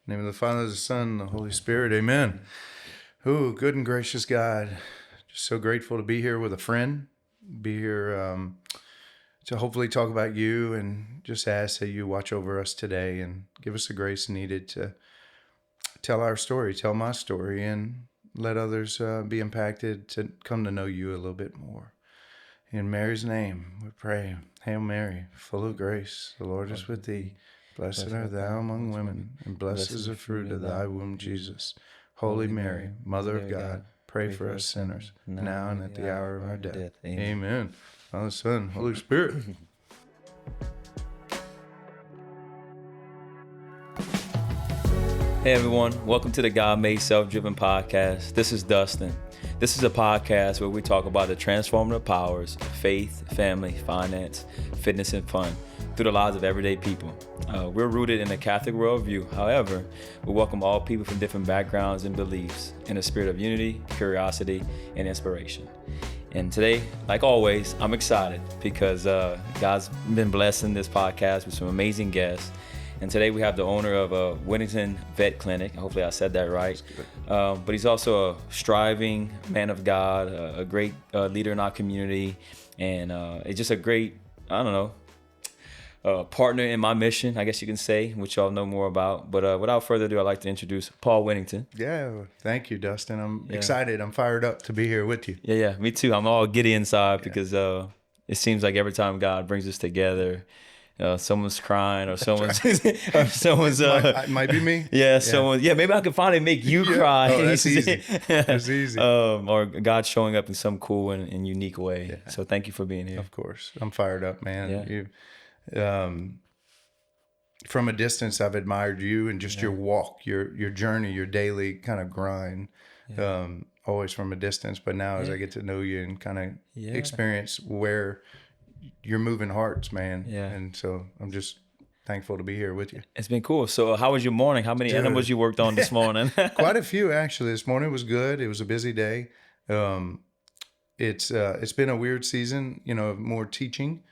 In the name of the Father, the Son, and the Holy Spirit. Amen. Ooh, good and gracious God. Just so grateful to be here with a friend. Be here to hopefully talk about you and just ask that you watch over us today and give us the grace needed to tell our story, tell my story, and let others be impacted to come to know you a little bit more. In Mary's name, we pray. Hail Mary, full of grace, the Lord is with thee. Blessed art thou among women, and blessed is the fruit of thy womb, Jesus. Holy Mary, Mother of God, pray for us sinners, now and at the hour of our death. Amen. Father, Son, Holy Spirit. Hey everyone, welcome to the God Made Self-Driven podcast. This is Dustin. This is a podcast where we talk about the transformative powers of faith, family, finance, fitness, and fun through the lives of everyday people. We're rooted in a Catholic worldview. However, we welcome all people from different backgrounds and beliefs in a spirit of unity, curiosity, and inspiration. And today, like always, I'm excited because God's been blessing this podcast with some amazing guests. And today we have the owner of a Winnington Vet Clinic. Hopefully I said that right. But he's also a striving man of God, a great leader in our community, and it's just a great, partner in my mission, I guess you can say, which y'all know more about. But without further ado, I'd like to introduce Paul Winnington. Yeah, thank you, Dustin. I'm excited. I'm fired up to be here with you. Yeah, me too. I'm all giddy inside because it seems like every time God brings us together, someone's crying or someone's or someone's might be me. Maybe I could finally make you cry. Oh, that's easy. That's easy. Or God showing up in some cool and unique way. Yeah. So thank you for being here. Of course. I'm fired up, man. Yeah. From a distance, I've admired you and just your walk, your journey, your daily kind of grind, always from a distance. But now as I get to know you and kind of experience where you're moving hearts, man. Yeah. And so I'm just thankful to be here with you. It's been cool. So how was your morning? How many animals you worked on this morning? Quite a few, actually. This morning was good. It was a busy day. It's been a weird season, more teaching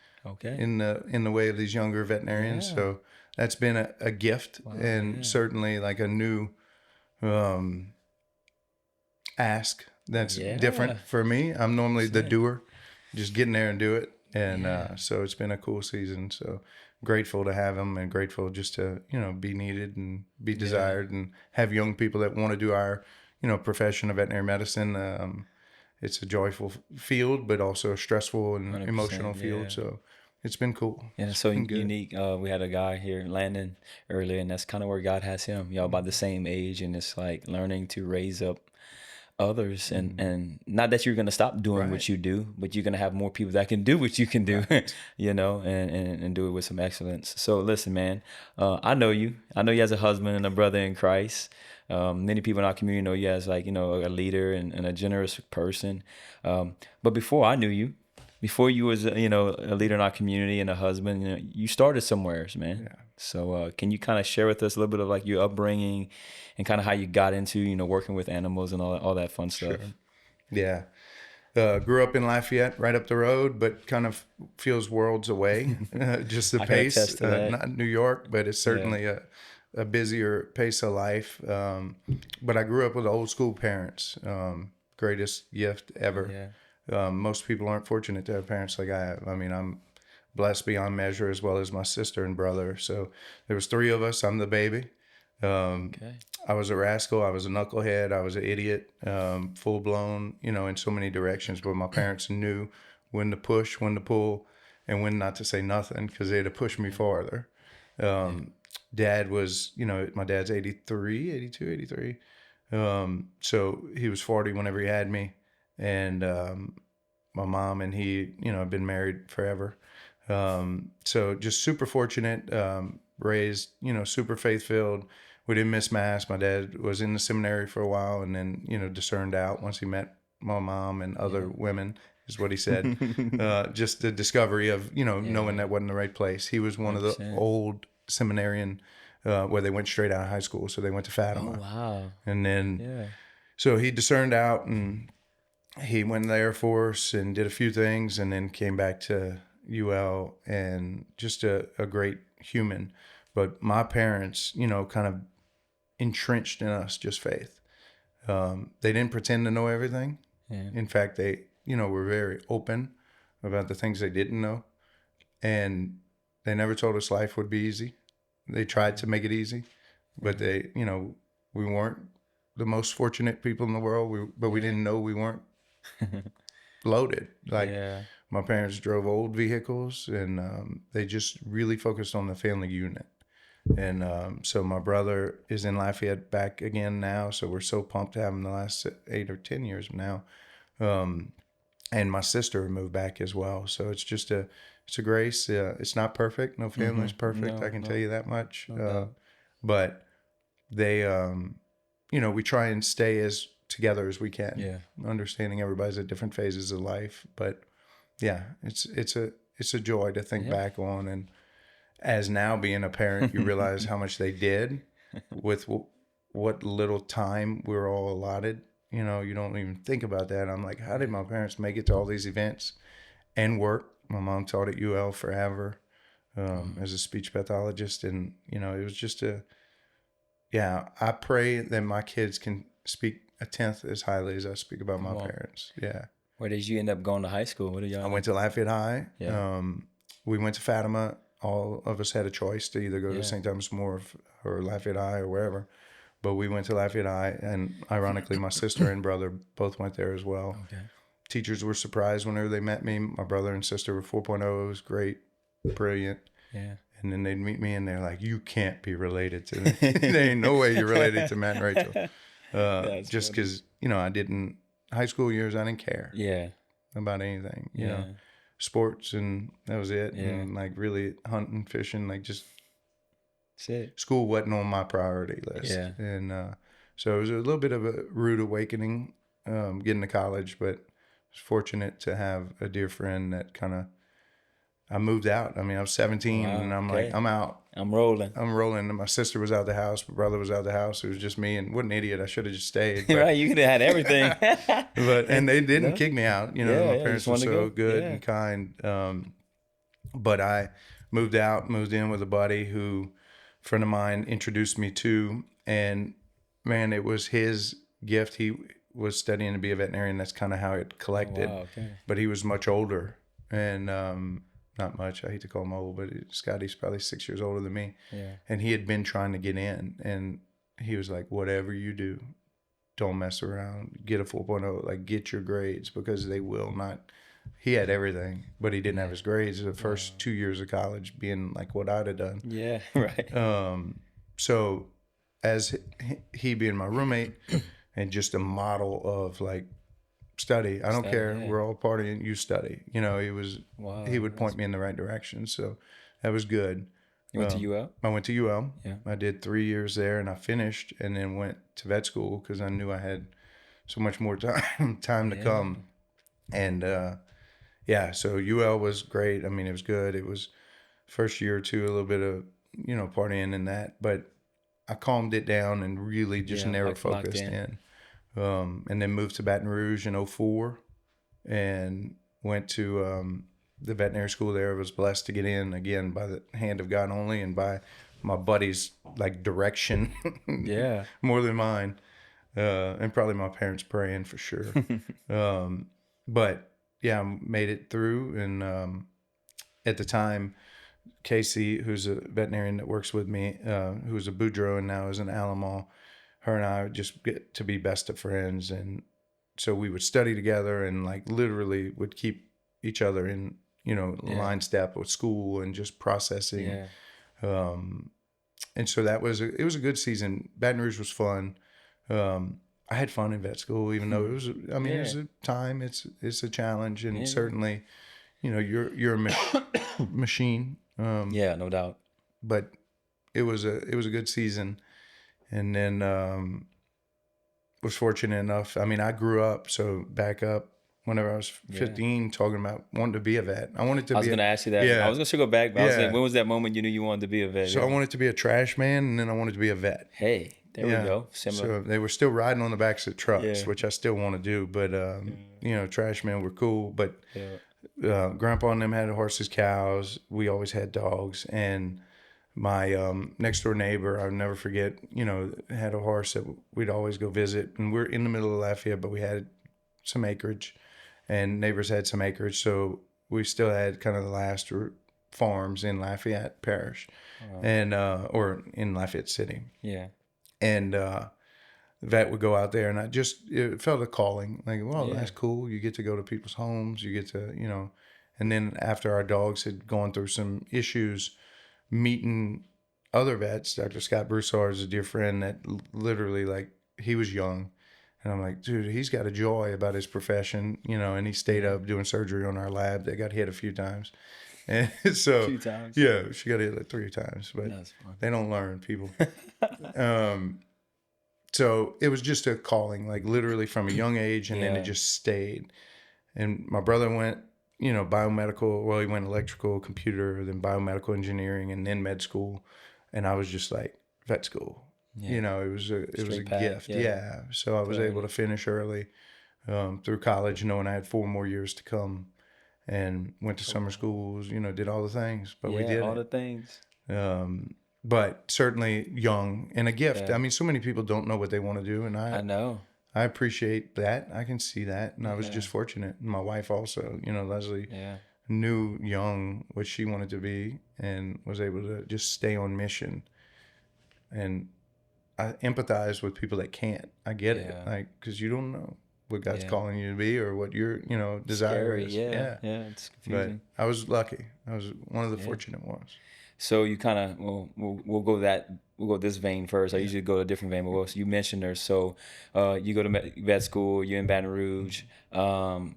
in the way of these younger veterinarians. Yeah. So that's been a gift and certainly like a new ask that's different for me. I'm normally the doer, just getting there and do it. And so it's been a cool season. So grateful to have them and grateful just to, be needed and be desired and have young people that want to do our, profession of veterinary medicine. It's a joyful field, but also a stressful and emotional field. Yeah. So it's been cool. Yeah, so unique. We had a guy here, Landon, earlier, and that's kind of where God has him. Y'all about the same age, and it's like learning to raise up others and not that you're going to stop doing what you do, but you're going to have more people that can do what you can do, and do it with some excellence. So listen, man, I know you as a husband and a brother in Christ. Many people in our community know you as a leader and a generous person. But before I knew you, before you was, a leader in our community and a husband, you started somewhere, man. Yeah. So can you kind of share with us a little bit of like your upbringing and kind of how you got into, working with animals and all that fun stuff? Sure. Yeah. Grew up in Lafayette, right up the road, but kind of feels worlds away. Just the pace, not New York, but it's certainly a busier pace of life. But I grew up with old school parents. Greatest gift ever. Yeah. Most people aren't fortunate to have parents like I have. I mean, I'm blessed beyond measure, as well as my sister and brother. So there was three of us. I'm the baby. I was a rascal. I was a knucklehead. I was an idiot, full blown, in so many directions. But my parents knew when to push, when to pull, and when not to say nothing, because they'd have pushed me farther. Dad was, my dad's 83. So he was 40 whenever he had me. And my mom and he, have been married forever. So just super fortunate, raised, super faith-filled. We didn't miss Mass. My dad was in the seminary for a while and then, discerned out once he met my mom and other women, is what he said. Just the discovery of, knowing that wasn't the right place. He was one 100%. Of the old seminarian where they went straight out of high school. So they went to Fatima. Oh, wow. And then, so he discerned out and he went in the Air Force and did a few things and then came back to UL and just a great human. But my parents, kind of entrenched in us just faith. They didn't pretend to know everything. Yeah. In fact, they, were very open about the things they didn't know. And they never told us life would be easy. They tried to make it easy, but they, we weren't the most fortunate people in the world. But we didn't know we weren't loaded. Like my parents drove old vehicles, and they just really focused on the family unit. And so my brother is in Lafayette back again now. So we're so pumped to have him the last 8 or 10 years now. And my sister moved back as well. So it's just it's a grace. It's not perfect. No family's perfect. I can tell you that much. But they, we try and stay as together as we can. Yeah. Understanding everybody's at different phases of life. But yeah, it's a joy to think back on. And as now being a parent, you realize how much they did with what little time we're all allotted. You don't even think about that. I'm like, how did my parents make it to all these events and work? My mom taught at UL forever as a speech pathologist. And, it was just I pray that my kids can speak a tenth as highly as I speak about my parents. Yeah. Where did you end up going to high school? What did y'all? I went to Lafayette High. Yeah. We went to Fatima. All of us had a choice to either go to St. Thomas More or Lafayette High or wherever. But we went to Lafayette High, and ironically, my sister and brother both went there as well. Okay. Teachers were surprised whenever they met me. My brother and sister were 4.0. It was great, brilliant. Yeah. And then they'd meet me, and they're like, "You can't be related to me. There ain't no way you're related to Matt and Rachel." Just because, high school years, I didn't care. Yeah. About anything. You know, sports, and that was it. Yeah. And like really hunting, fishing, like just. School wasn't on my priority list. Yeah. And so it was a little bit of a rude awakening getting to college, but I was fortunate to have a dear friend that I moved out. I mean, I was 17 and I'm like, I'm out. I'm rolling. And my sister was out of the house. My brother was out of the house. It was just me, and what an idiot. I should have just stayed. But, right. You could have had everything. and they didn't kick me out. My parents were so good and kind. But I moved in with a buddy who, friend of mine introduced me to, and man, it was his gift. He was studying to be a veterinarian. That's kind of how it collected. But he was much older, and not much. I hate to call him old, but Scotty's probably 6 years older than me. Yeah. And he had been trying to get in, and he was like, "Whatever you do, don't mess around. Get a 4.0. Like, get your grades, because they will not." He had everything, but he didn't have his grades. The first 2 years of college being like what I'd have done. Yeah, right. So as he being my roommate and just a model of like, study. I don't care. Yeah. We're all partying. You study. He would point me in the right direction. So that was good. You went to UL? I went to UL. Yeah. I did 3 years there, and I finished, and then went to vet school because I knew I had so much more time to come. And so UL was great. I mean, it was good. It was first year or two, a little bit of, partying and that, but I calmed it down and really just narrow focused in. And then moved to Baton Rouge in 2004 and went to the veterinary school there. I was blessed to get in, again, by the hand of God only and by my buddy's like direction. More than mine. And probably my parents praying for sure. But yeah, I made it through. And at the time, Casey, who's a veterinarian that works with me, who was a Boudreaux and now is an Alamo, her and I would just get to be best of friends. And so we would study together and like literally would keep each other in, line step with school and just processing. And so it was a good season. Baton Rouge was fun. I had fun in vet school, even though it was a time, it's a challenge. And certainly, you're a machine. No doubt. But it was a good season. And then was fortunate enough. I mean, I grew up, so back up whenever I was 15, talking about wanting to be a vet. I wanted to be. I was going to ask you that. I was going to go back, but I was like, when was that moment you knew you wanted to be a vet? So I wanted to be a trash man, and then I wanted to be a vet. Hey, there we go. Similar. So they were still riding on the backs of trucks, which I still want to do. But, trash men were cool. But Grandpa and them had horses, cows. We always had dogs. And my next door neighbor, I'll never forget, had a horse that we'd always go visit. And we're in the middle of Lafayette, but we had some acreage and neighbors had some acreage. So we still had kind of the last farms in Lafayette Parish and, or in Lafayette City. Yeah. And, the vet would go out there and it felt a calling like, well, that's cool. You get to go to people's homes. You get to, and then after our dogs had gone through some issues, meeting other vets, Dr. Scott Broussard is a dear friend that literally, like, he was young. And I'm like, dude, he's got a joy about his profession, and he stayed up doing surgery on our lab that got hit a few times. And so, 2 times? Yeah, she got hit like 3 times, but they don't learn, people. So it was just a calling, like literally from a young age, and then it just stayed. And my brother went, biomedical, well, he went electrical, computer, then biomedical engineering, and then med school. And I was just like, vet school. Yeah. It was a gift. Yeah. So I was able to finish early through college, knowing I had 4 more years to come, and went to summer schools, did all the things. But we did all the things. But certainly young and a gift. I mean, so many people don't know what they want to do. And I know. I appreciate that. I can see that. And I was just fortunate. And my wife also, Leslie knew young what she wanted to be and was able to just stay on mission. And I empathize with people that can't. I get it. Like, because you don't know what God's calling you to be or what your, desire is. Yeah, it's confusing. But I was lucky. I was one of the fortunate ones. So you kind of, we'll go this vein first. I usually go to a different vein, but you mentioned her. So you go to vet school, you're in Baton Rouge. Again,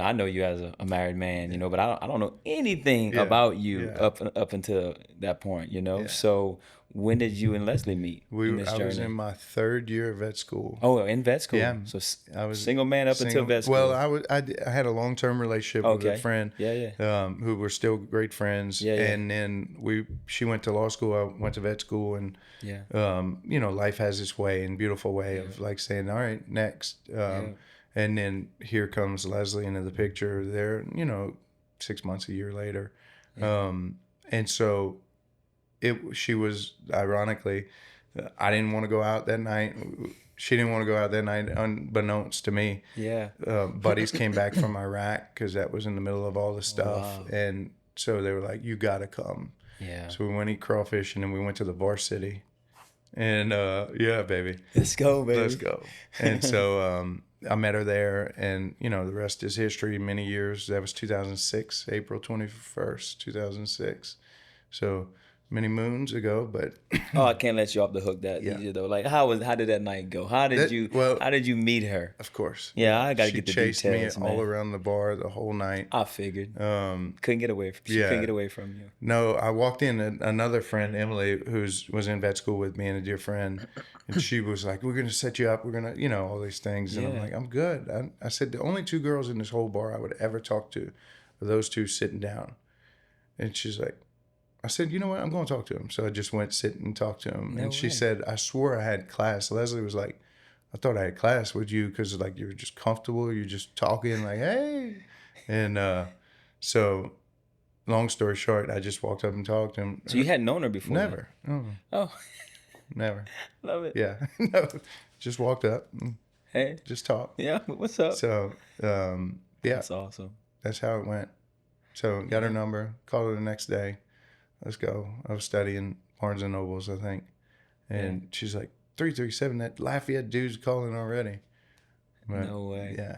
I know you as a married man, but I don't know anything about you up until that point, So when did you and Leslie meet in this journey? I was in my 3rd year of vet school. Oh, in vet school. Yeah. So I was single man until vet school. Well, I had a long-term relationship with a friend. Who were still great friends. And then she went to law school. I went to vet school, and life has its way and beautiful way of like saying, all right, next. And then here comes Leslie into the picture there, 6 months, a year later. And so she was, ironically, I didn't want to go out that night. She didn't want to go out that night, unbeknownst to me. Buddies came back from Iraq because that was in the middle of all the stuff. Wow. And so they were like, you got to come. So we went eat crawfish, and then we went to the varsity. And baby. Let's go, baby. Let's go. And so I met her there, and, the rest is history. Many years. That was 2006, April 21st, 2006. So many moons ago, but I can't let you off the hook that easy though. Like, how did that night go? How did you meet her? Of course. Yeah, I got to get the details. She chased me all around the bar the whole night. I figured. Couldn't get away from. She couldn't get away from you. No, I walked in, another friend, Emily, was in vet school with me, and a dear friend, and she was like, "We're gonna set you up. We're gonna, all these things." And I'm like, "I'm good." I said, "The only 2 girls in this whole bar I would ever talk to are those 2 sitting down." And she's like, I said, you know what? I'm going to talk to him. So I just went sit and talked to him. And she said, I swore I had class. Leslie was like, I thought I had class with you because like you were just comfortable. You're just talking like, hey. And so long story short, I just walked up and talked to him. So you hadn't known her before? Never. Oh. Never. Love it. Yeah. No, just walked up. Hey. Just talked. Yeah. What's up? So, That's awesome. That's how it went. So got her number, called her the next day. Let's go. I was studying Barnes and Nobles, I think. And she's like, 337, that Lafayette dude's calling already. But, no way. Yeah.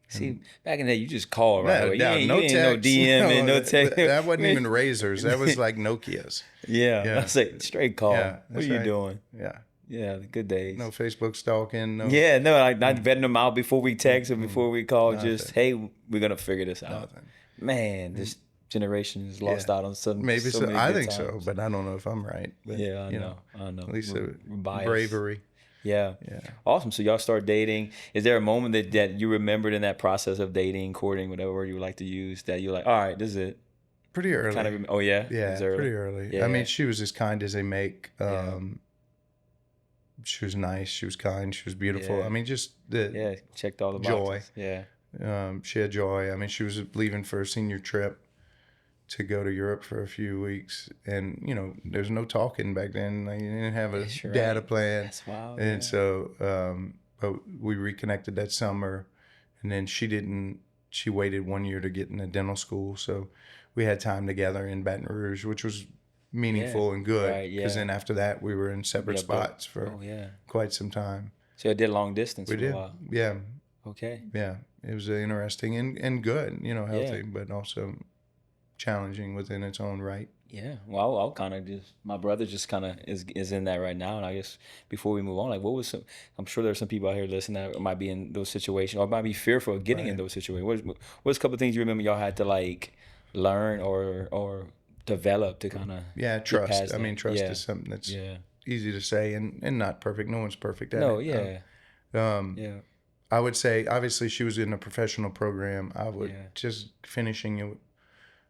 See, back in the day, you just call right away. No text. No DM and no text. That wasn't even Razors. That was like Nokias. I was like, straight call. Yeah, what are you doing? Yeah, the good days. No Facebook stalking. No. Yeah, no, like not vetting them out before we text or before we call. Nothing. Just, hey, we're going to figure this out. Nothing. Man, this generation is lost out on some. Maybe so. I think times. So, but I don't know if I'm right. But, I know. At least bravery. Yeah. Awesome. So y'all start dating. Is there a moment that you remembered in that process of dating, courting, whatever word you would like to use, that you're like, all right, this is it? Pretty early. Yeah, pretty early. Yeah. I mean, she was as kind as they make. She was nice. She was kind. She was beautiful. I mean, just checked all the joy. boxes. Yeah. She had joy. I mean, she was leaving for a senior trip. to go to Europe for a few weeks. And, you know, there's no talking back then. Like, you didn't have a data plan. That's wild. And so, but we reconnected that summer. And then she waited 1 year to get into dental school. So we had time together in Baton Rouge, which was meaningful and good. Because then after that, we were in separate spots for quite some time. So you did long distance for a while. Yeah. Okay. Yeah. It was interesting and good, you know, healthy, but also challenging within its own right. Yeah. Well, I'll kind of my brother just kind of is in that right now. And I guess before we move on, like I'm sure there's some people out here listening that might be in those situations or might be fearful of getting in those situations. What's a couple of things you remember y'all had to like learn or develop to kind of trust. I mean, trust is something that's easy to say and not perfect. No one's perfect at it. I would say, obviously, she was in a professional program. I was just finishing it.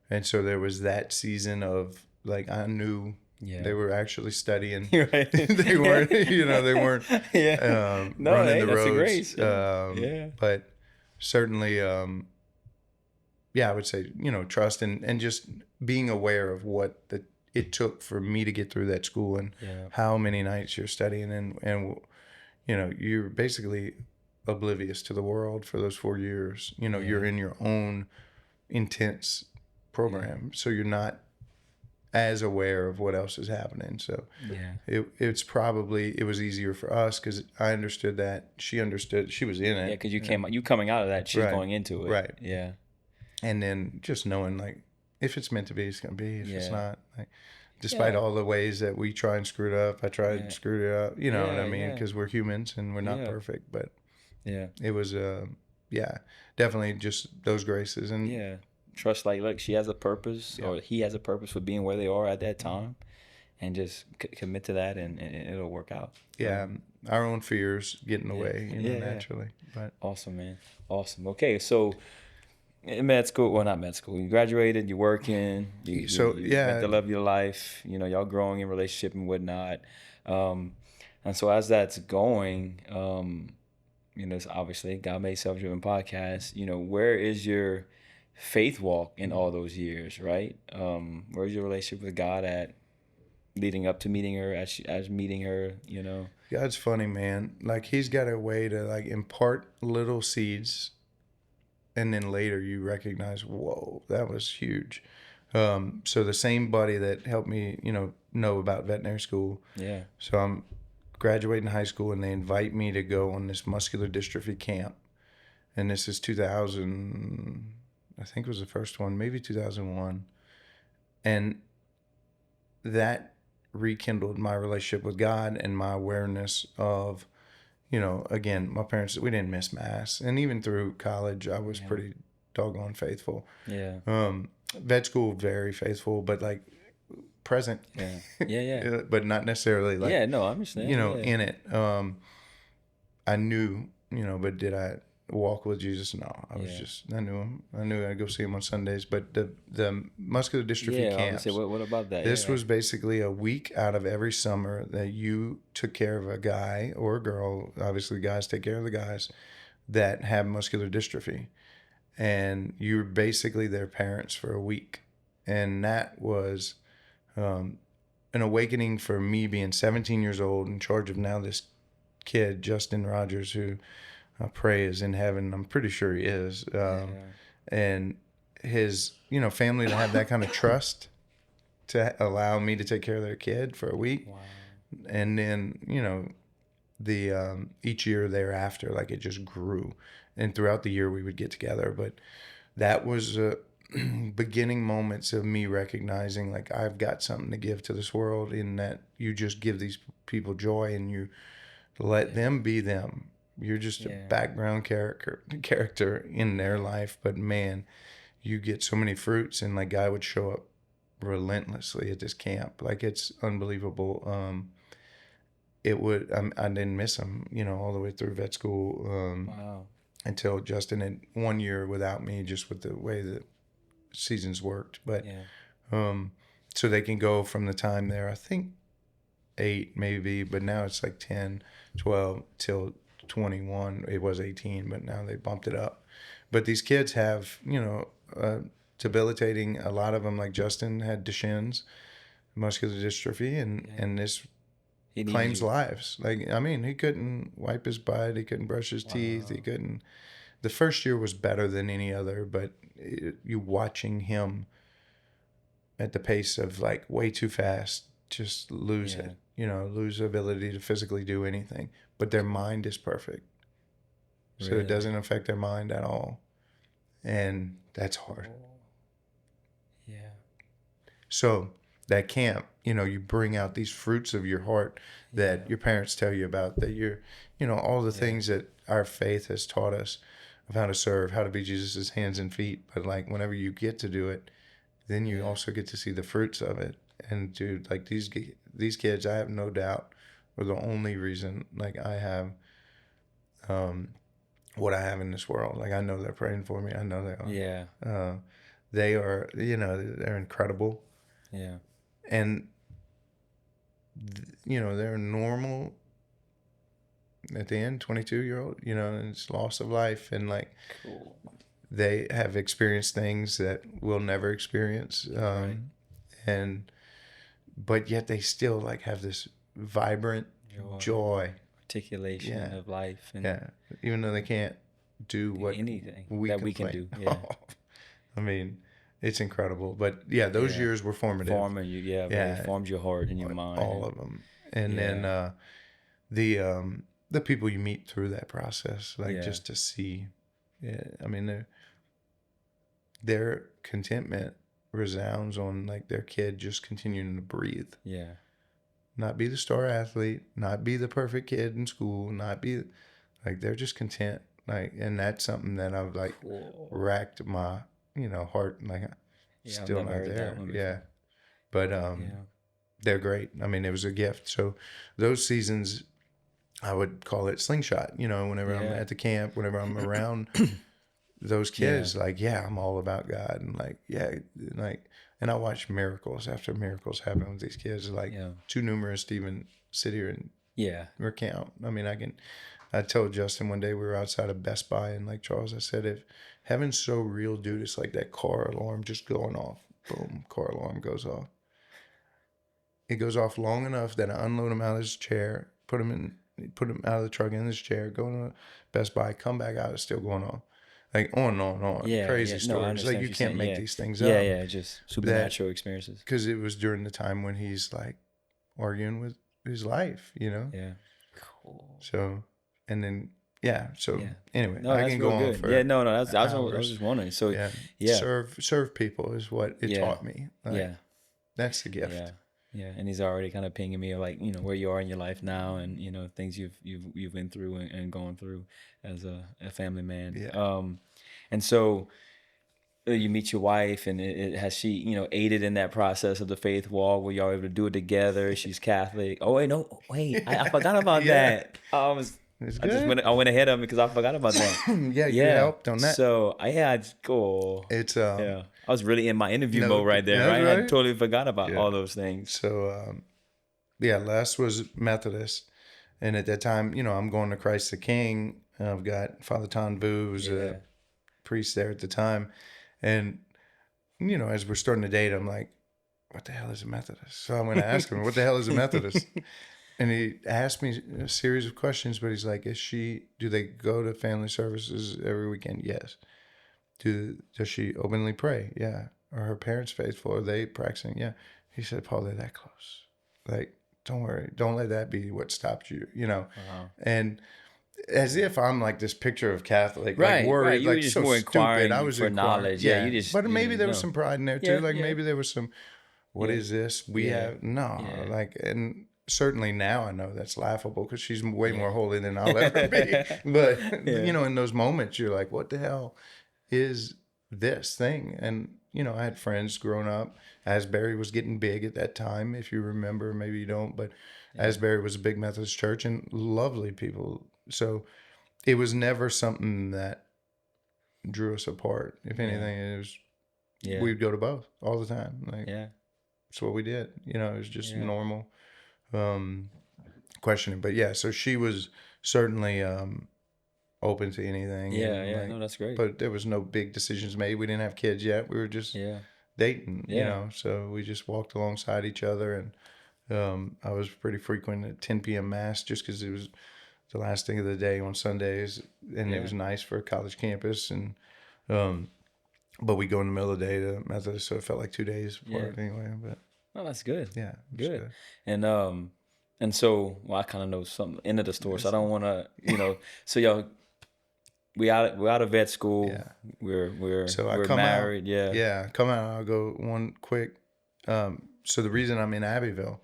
And so there was that season of, like, I knew they were actually studying. Right. They weren't, you know, they weren't running the roads. But certainly, I would say, you know, trust and just being aware of what it took for me to get through that school and how many nights you're studying. And you know, you're basically oblivious to the world for those 4 years. You know, you're in your own intense program, so you're not as aware of what else is happening. So it was easier for us because I understood that, she understood, she was in it. Yeah, because you coming out of that, she's going into it. Right. Yeah. And then just knowing, like, if it's meant to be, it's gonna be. If it's not, like, despite all the ways that we try and screw it up, I try and screw it up. You know what I mean? Because we're humans and we're not perfect. But it was definitely just those graces and trust. Like, look, she has a purpose, or he has a purpose for being where they are at that time, and just commit to that, and it'll work out. Yeah, our own fears get in the way, you know, naturally. But awesome, man, awesome. Okay, so in med school, well, not med school, you graduated, you're working, you met the love of your life. You know, y'all growing in relationship and whatnot, and so as that's going, you know, it's obviously God Made Self-Driven podcast. You know, where is your faith walk in all those years, right? Where's your relationship with God at leading up to meeting her, as meeting her, you know? God's funny, man. Like, he's got a way to, like, impart little seeds, and then later you recognize, whoa, that was huge. So the same buddy that helped me, you know about veterinary school. Yeah. So I'm graduating high school, and they invite me to go on this muscular dystrophy camp. And this is 2000... I think it was the first one, maybe 2001. And that rekindled my relationship with God and my awareness of, you know, again, my parents, we didn't miss Mass. And even through college, I was pretty doggone faithful. Yeah. Vet school, very faithful, but, like, present. Yeah. But not necessarily, like, I understand. You know, in it. I knew, you know, but did I walk with Jesus? No, I knew him. I knew I'd go see him on Sundays. But the muscular dystrophy camps. What about that? This was basically a week out of every summer that you took care of a guy or a girl. Obviously, guys take care of the guys that have muscular dystrophy, and you're basically their parents for a week. And that was an awakening for me, being 17 years old, in charge of now this kid, Justin Rogers, who I pray is in heaven. I'm pretty sure he is. And his, you know, family to have that kind of trust to allow me to take care of their kid for a week. Wow. And then, you know, the each year thereafter, like, it just grew. And throughout the year we would get together. But that was beginning moments of me recognizing, like, I've got something to give to this world, in that you just give these people joy and you let them be them. You're just a background character in their life, but man, you get so many fruits. And, like, God would show up relentlessly at this camp. Like, it's unbelievable. I didn't miss him, you know, all the way through vet school. Wow. Until Justin had 1 year without me, just with the way the seasons worked. But so they can go from the time there, I think 8 maybe, but now it's like 10, 12 till 21. It was 18, but now they bumped it up. But these kids have, you know, debilitating. A lot of them, like Justin, had Duchenne's muscular dystrophy, and this claims lives. Like, I mean, he couldn't wipe his butt, he couldn't brush his teeth, he couldn't. The first year was better than any other, but you watching him at the pace of like way too fast, just lose it. Lose the ability to physically do anything. But their mind is perfect. So it doesn't affect their mind at all. And that's hard. Yeah. So that camp, you bring out these fruits of your heart that your parents tell you about, that you're, all the things that our faith has taught us of how to serve, how to be Jesus's hands and feet. But like whenever you get to do it, then you also get to see the fruits of it. And dude, like these kids, I have no doubt, are the only reason like I have what I have in this world. Like I know they're praying for me. I know they are. Yeah. They are, they're incredible. Yeah. And they're normal at the end, 22-year-old, and it's loss of life, and like they have experienced things that we'll never experience. But yet they still like have this vibrant joy. Articulation of life. And even though they can't do what anything we can do. I mean, it's incredible. But those years were formative. It formed your heart and your mind. All of them. And then the people you meet through that process, like just to see, I mean, their contentment resounds on like their kid just continuing to breathe. Yeah. Not be the star athlete, not be the perfect kid in school, not be like, they're just content. Like, and that's something that I've like racked my, heart, like still not there. But they're great. I mean, it was a gift. So those seasons, I would call it slingshot, whenever I'm at the camp, whenever I'm around those kids, I'm all about God. And and I watch miracles after miracles happen with these kids. Like too numerous to even sit here and recount. I mean, I told Justin one day, we were outside of Best Buy in Lake Charles. I said, if heaven's so real, dude, it's like that car alarm just going off. Boom, car alarm goes off. It goes off long enough that I unload him out of his chair, put him out of the truck in his chair, go to Best Buy, come back out, it's still going on. Like on and on and on. Crazy stories. Like you can't make these things up. Yeah, just supernatural experiences. Because it was during the time when he's like arguing with his life, Yeah. Cool. So, and then, anyway, no, I can go on for I was just wondering. So, serve people is what it taught me. Like, that's the gift. Yeah, and he's already kind of pinging me like, where you are in your life now, and things you've been through and going through as a family man. Yeah. And so you meet your wife, and has she aided in that process of the faith walk? Were y'all able to do it together? She's Catholic. Oh wait, I forgot about that. I went ahead of it because I forgot about that. You helped on that. So it's cool. It's I was really in my interview mode right there, right? I totally forgot about all those things. So, Les was Methodist. And at that time, I'm going to Christ the King. I've got Father Tanvu, who's a priest there at the time. And, as we're starting to date, I'm like, what the hell is a Methodist? So I'm going to ask him, what the hell is a Methodist? And he asked me a series of questions, but he's like, do they go to family services every weekend? Yes. Does she openly pray? Yeah. Are her parents faithful? Are they practicing? Yeah. He said, Paul, they're that close. Like, don't worry. Don't let that be what stopped you, And as if I'm like this picture of Catholic, like worried, like so stupid. I was for knowledge. Yeah. You just, but maybe there was some pride in there too. Maybe there was some, what is this? Like, and certainly now I know that's laughable because she's way more holy than I'll ever be. But, in those moments, you're like, what the hell is this thing? And, I had friends growing up. Asbury was getting big at that time, if you remember. Maybe you don't, but Asbury was a big Methodist church and lovely people. So it was never something that drew us apart. If anything, it was, we'd go to both all the time. Like, that's what we did. It was just normal questioning. But so she was certainly open to anything. Yeah, and yeah, no, that's great. But there was no big decisions made. We didn't have kids yet. We were just dating, so we just walked alongside each other. And I was pretty frequent at 10 p.m. mass just because it was the last thing of the day on Sundays, and it was nice for a college campus. And but we go in the middle of the day to Methodist, so it felt like 2 days apart anyway. But that's good. Yeah, good. And so, well, I kind of know some end of the story, so I don't want to, So y'all, we're out of vet school. Yeah. We're married. Come out. I'll go one quick. So the reason I'm in Abbeville,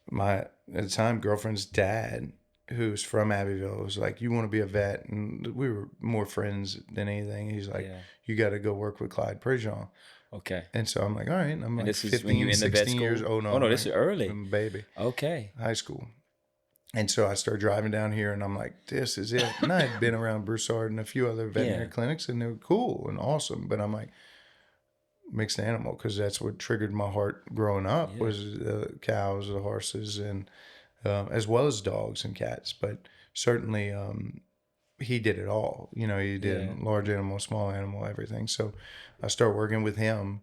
my at the time girlfriend's dad, who's from Abbeville, was like, "You want to be a vet?" And we were more friends than anything. He's like, "You got to go work with Clyde Prejean." Okay. And so I'm like, all right. I'm like 15, 16 years old. Oh, no, this is early. I'm a baby. Okay. High school. And so I start driving down here, and I'm like, this is it. And I had been around Broussard and a few other veterinary clinics, and they were cool and awesome. But I'm like, mixed animal, because that's what triggered my heart growing up was the cows, the horses, and as well as dogs and cats. But certainly he did it all. He did large animal, small animal, everything. So I start working with him,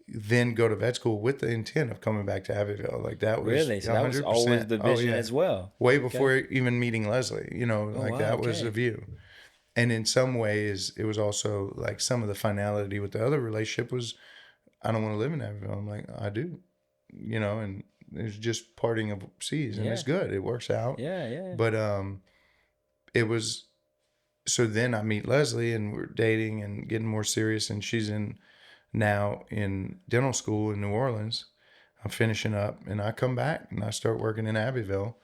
then go to vet school with the intent of coming back to Abbeville. Like that was really, so that was always the vision as well. Way before even meeting Leslie, that was the view. And in some ways, it was also like some of the finality with the other relationship was, I don't want to live in Abbeville. I'm like, I do, and it's just parting of seas, and it's good. It works out. Yeah. But it was. So then I meet Leslie, and we're dating and getting more serious, and she's now in dental school in New Orleans. I'm finishing up, and I come back and I start working in Abbeville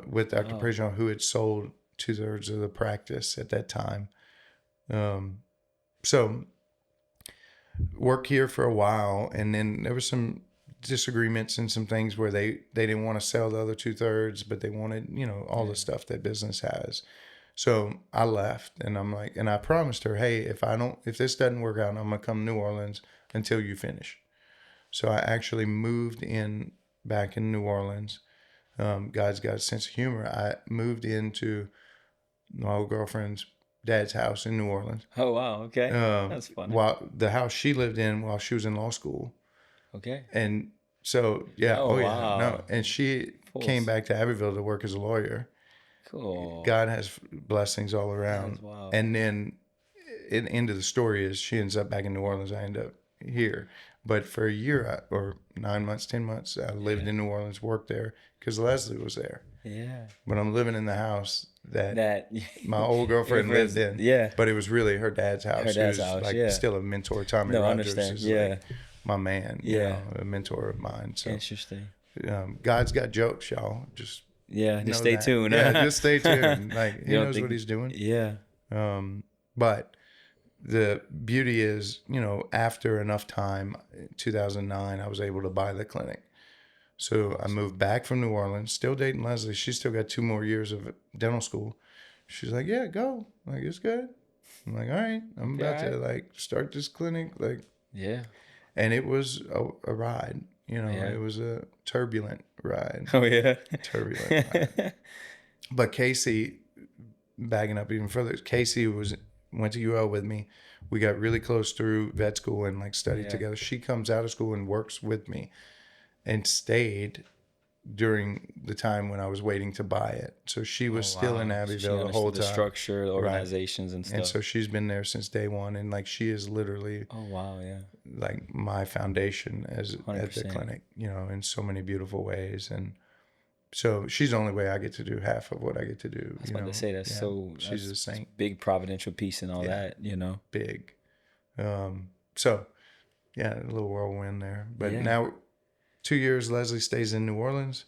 with Dr. Prejean, who had sold 2/3 of the practice at that time. So work here for a while, and then there was some disagreements and some things where they didn't want to sell the other 2/3, but they wanted, all the stuff that business has. So I left, and I'm like, and I promised her, hey, if this doesn't work out, I'm gonna come to New Orleans until you finish. So I actually moved back in New Orleans. God's got a sense of humor. I moved into my old girlfriend's dad's house in New Orleans. Oh wow, okay, that's funny. While the house she lived in while she was in law school. Okay. And so wow. No, and she came back to Abbeville to work as a lawyer. Cool. God has blessings all around. Wow. And then the end of the story is she ends up back in New Orleans. I end up here. But for a year or 9 months, 10 months, I lived in New Orleans, worked there because Leslie was there. Yeah. But I'm living in the house that my old girlfriend lived in. Yeah. But it was really her dad's house. Her dad's house, like still a mentor. Tommy Rogers is like my man. A mentor of mine. So interesting. God's got jokes, y'all. Just stay tuned. Just stay tuned. Like he knows what he's doing. Yeah. But the beauty is, after enough time, 2009, I was able to buy the clinic. So I moved back from New Orleans, still dating Leslie. She still got 2 more years of dental school. She's like, yeah, go. Like, it's good. I'm like, all right, I'm about to start this clinic. And it was a ride. It was a turbulent ride. Oh, yeah. Turbulent ride. But Casey, backing up even further, Casey went to UL with me. We got really close through vet school and studied together. She comes out of school and works with me and stayed during the time when I was waiting to buy it. So she was still in Abbeville the whole time. The structure, the organizations and stuff. And so she's been there since day one. And she is literally my foundation at the clinic, in so many beautiful ways. And so she's the only way I get to do half of what I get to do. I was about to say she's a saint. Big providential piece and all that, Big. So a little whirlwind there. But now 2 years, Leslie stays in New Orleans.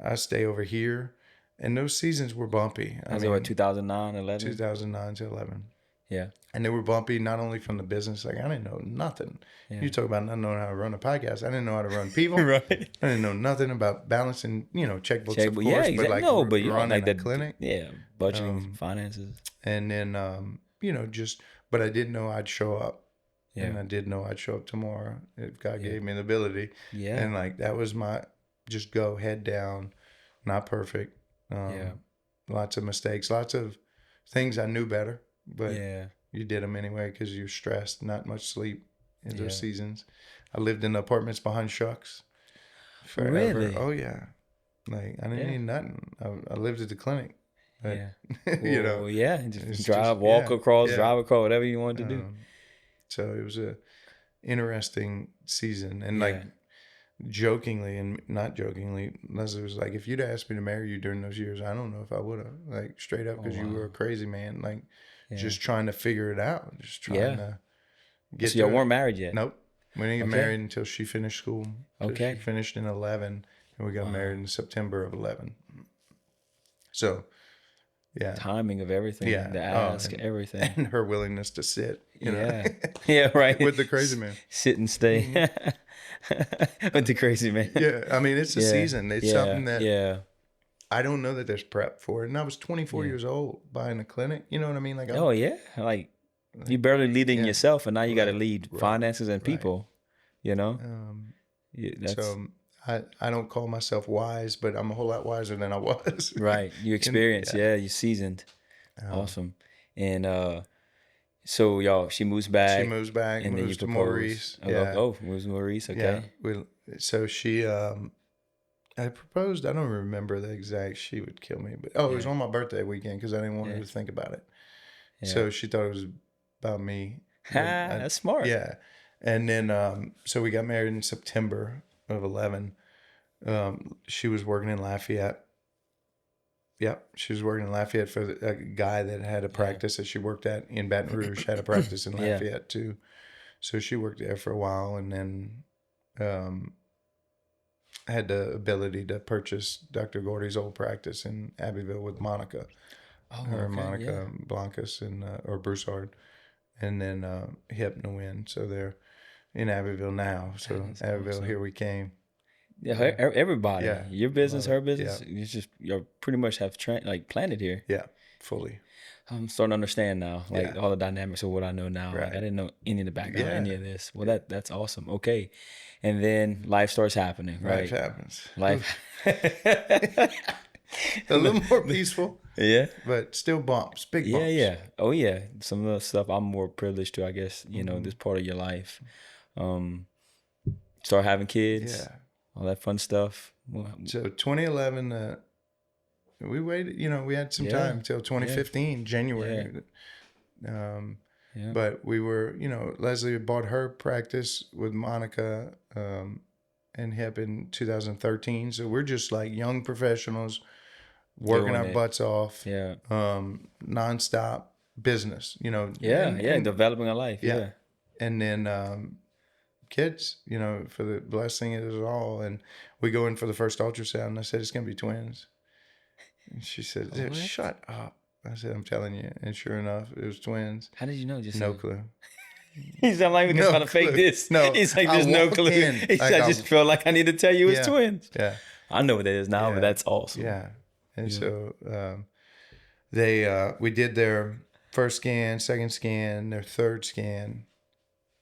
I stay over here. And those seasons were bumpy. I mean, 2009, 11? 2009 to 11. Yeah. And they were bumpy not only from the business. I didn't know nothing. Yeah. You talk about not knowing how to run a podcast. I didn't know how to run people. Right. I didn't know nothing about balancing, checkbooks, of course. Yeah, exactly. But running a clinic. Yeah, budgeting, finances. And then, but I did know I'd show up. Yeah. And I did know I'd show up tomorrow if God gave me the ability. Yeah. And that was my just go head down, not perfect. Lots of mistakes, lots of things I knew better, but Yeah. you did them anyway because you're stressed, not much sleep in those Yeah. seasons. I lived in apartments behind Shucks forever. Really? Oh yeah, like I didn't Yeah. need nothing. I lived at the clinic, but Yeah. you know, Well, yeah. Just it's drive, just walk across, yeah. drive across, whatever you want to do. So it was a interesting season, and like Yeah. jokingly and not jokingly, Leslie was like, "If you'd asked me to marry you during those years, I don't know if I would have." Like straight up, Oh, because you were a wow. crazy man, like Yeah. just trying to figure it out, just trying Yeah. to get So y'all to weren't it. married yet? Nope, we didn't get Okay. married until she finished school. So she Okay. finished in 11, and we got married Wow. in September of 11. So yeah, Timing of everything, yeah. the Oh, ask, everything. and her willingness to sit, Yeah. Yeah, right. with the crazy man. Sit and stay. With the crazy man. Yeah, I mean, it's a Yeah. season. It's Yeah. something that Yeah. I don't know that there's prep for it. And I was 24 Yeah. years old buying a clinic. You know what I mean? Like, Oh yeah. Like you barely leading yeah, yourself, and now you got to right, lead right, finances and right. people. You know. Um, Yeah, that's so I don't call myself wise, but I'm a whole lot wiser than I was. right. You experienced. Yeah. You seasoned. Awesome. And so y'all, she moves She back, moves back, and then you moves to propose. Maurice. Oh, Yeah, moves to Maurice. yeah. Okay. So she, I proposed. I don't remember the exact. She would kill me, but it was Yeah. on my birthday weekend because I didn't want her Yeah. to think about it. Yeah. So she thought it was about me. Ha, that's smart. Yeah. And then, so we got married in September of 11. She was working in Lafayette. Yep. She was working in Lafayette for a guy that had a practice that she worked at in Baton Rouge, had a practice in Yeah. Lafayette too. So she worked there for a while and then, had the ability to purchase Dr. Gordy's old practice in Abbeville with Monica. Oh, Her and okay. Monica Blancas and or Broussard, and then Hypno in. So they're in Abbeville now. So That is Abbeville, awesome. here we came. Yeah. Everybody. Yeah. Your business, Love her it. business. Yeah. You just you pretty much have planted here. Yeah, fully. I'm starting to understand now, like Yeah. all the dynamics of what I know now. Like I Right. didn't know any of the background, Yeah. any of this. Well, that's awesome. Okay, and then life starts happening, right? Life happens. Life. A little more peaceful, Yeah. but still bumps, big Yeah, bumps. yeah. Oh, yeah. Some of the stuff I'm more privileged to, I guess, you know, this part of your life. Start having kids, Yeah. all that fun stuff. So 2011, we waited, we had some time till 2015, January. Yeah. But we were, Leslie had bought her practice with Monica and Hip in 2013. So we're just like young professionals working Doing our it. butts off, Yeah. nonstop business, Yeah, and developing a life. Yeah. and then kids, for the blessing it is all. And we go in for the first ultrasound, and I said, it's going to be twins. And she said, What? shut up. I said, I'm telling you. And sure enough, it was twins. How did you know? Just No clue. He's not like, we just No trying to fake clue. this. No, He's like, I there's no walked clue. in, He said, like I just felt like I need to tell you it's twins. Yeah. I know what that is now, Yeah. but that's awesome. Yeah. And so we did their first scan, second scan, their third scan.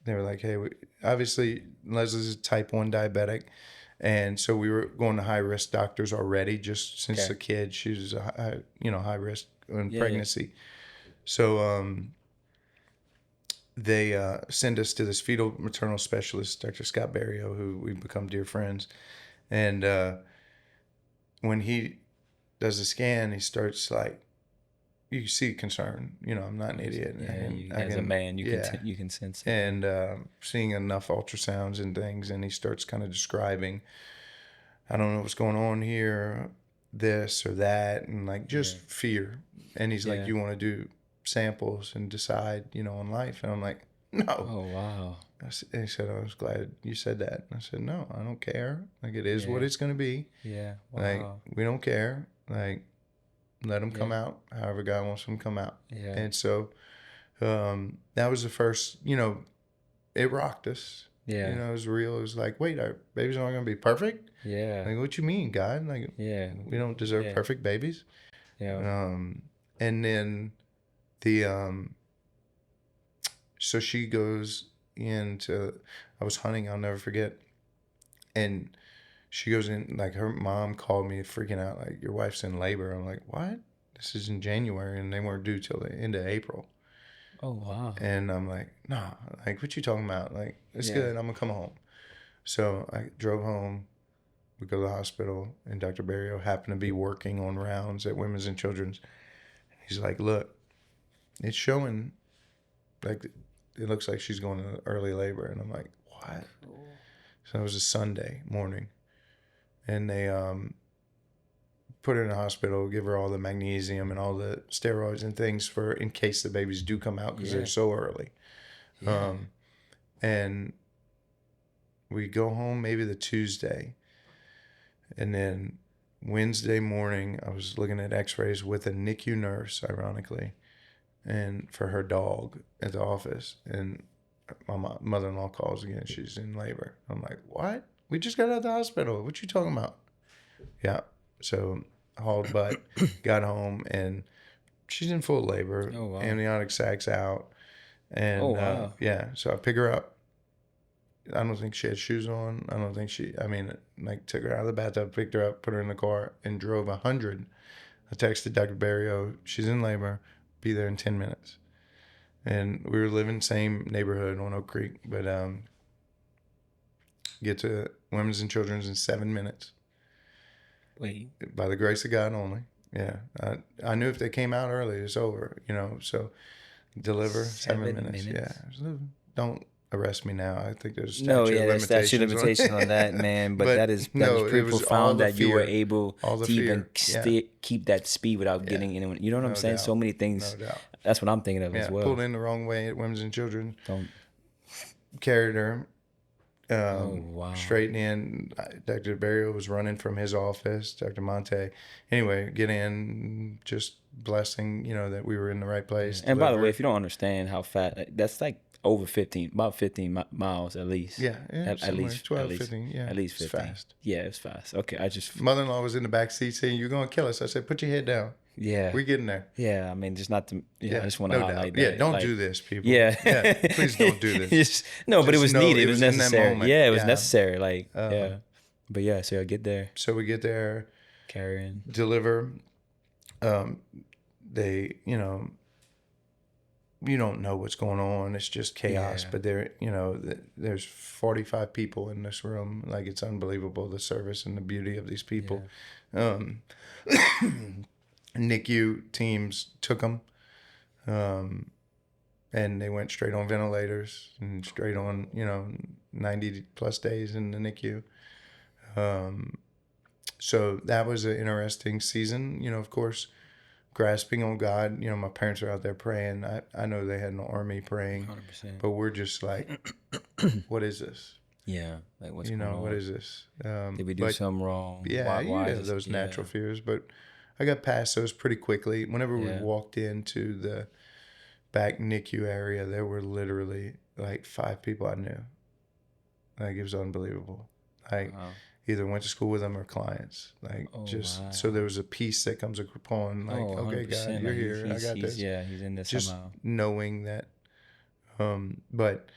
They were like, hey, obviously Leslie's a type 1 diabetic. And so we were going to high risk doctors already, just since a kid, she was high risk in pregnancy. So they send us to this fetal maternal specialist, Dr. Scott Barrio, who we've become dear friends. And when he does a scan, he starts like, you see concern. I'm not an idiot. Yeah, as a man, you can sense it. And seeing enough ultrasounds and things, and he starts kind of describing, I don't know what's going on here, this or that, and like just fear. And he's like, you want to do samples and decide, on life? And I'm like, no. Oh, wow. He said, I was glad you said that. And I said, no, I don't care. Like, it is what it's going to be. Yeah. Wow. Like, we don't care. Like, let them come out however God wants them to come out. Yeah. And so that was the first, it rocked us. Yeah. It was real. It was like, wait, our babies aren't going to be perfect? Yeah. Like, what you mean, God? Like, we don't deserve perfect babies. Yeah. And then so she goes into, I was hunting, I'll never forget. And she goes in, like her mom called me freaking out, like, your wife's in labor. I'm like, what? this is in January, and they weren't due till the end of April. Oh, wow. And I'm like, nah, like, what you talking about? Like, it's good. I'm going to come home. So I drove home. We go to the hospital, and Dr. Barrio happened to be working on rounds at Women's and Children's. He's like, look, it's showing, like, it looks like she's going to early labor. And I'm like, what? So it was a Sunday morning. And they put her in the hospital, give her all the magnesium and all the steroids and things for in case the babies do come out because they're so early. Yeah. And we go home maybe the Tuesday. And then Wednesday morning, I was looking at x-rays with a NICU nurse, ironically, and for her dog at the office. And my mother-in-law calls again. She's in labor. I'm like, what? We just got out of the hospital. What you talking about? Yeah. So hauled butt, got home, and she's in full labor. Oh, wow. Amniotic sacs out. And, oh, wow. Yeah. So I pick her up. I don't think she had shoes on. I don't think took her out of the bathtub, picked her up, put her in the car, and drove 100. I texted Dr. Barrio, she's in labor, be there in 10 minutes. And we were living same neighborhood on Oak Creek, but get to Women's and Children's in 7 minutes. Wait. By the grace of God only. Yeah. I knew if they came out early, it's over, so deliver 7 minutes. Yeah. Don't arrest me now. I think there's statute of limitations on that, man. But that is pretty profound that you were able to even keep that speed without getting anyone. You know what I'm saying? Doubt. So many things. No doubt. That's what I'm thinking of as well. Pulled in the wrong way at Women's and Children. Carried her. Straight in. Dr. Barrio was running from his office. Dr. Monte. Anyway, get in. Just blessing, that we were in the right place. And by the way, if you don't understand how fat, that's like over 15 miles at least. Yeah, at least 12, 15. Yeah, at least 15. It's fast. Yeah, it's fast. Okay, mother-in-law was in the back seat saying, "You're gonna kill us." I said, "Put your head down." Yeah, we're getting there. Yeah, I mean, just not to. Yeah, I just want to highlight that. Yeah, don't do this, people. Yeah, please don't do this. But it was needed. It was necessary. Yeah, it was necessary. But yeah, so I get there. So we get there, carrying, deliver. They, you don't know what's going on. It's just chaos. But there's 45 people in this room. Like, it's unbelievable, the service and the beauty of these people. Yeah. NICU teams took them, and they went straight on ventilators and straight on, 90 plus days in the NICU. So that was an interesting season, of course. Grasping on God, my parents are out there praying. I know they had an army praying, 100%. But we're just like, what is this? Yeah, like what's going on? What is this? Did we do something wrong? Yeah, why you have those natural fears, but I got past those pretty quickly. Whenever we walked into the back NICU area, there were literally like 5 people I knew. Like, it was unbelievable. Like. Wow. Either went to school with them or clients. So there was a peace that comes upon, like, okay, God, you're here. I got this. Yeah, he's in this just somehow. Knowing that. But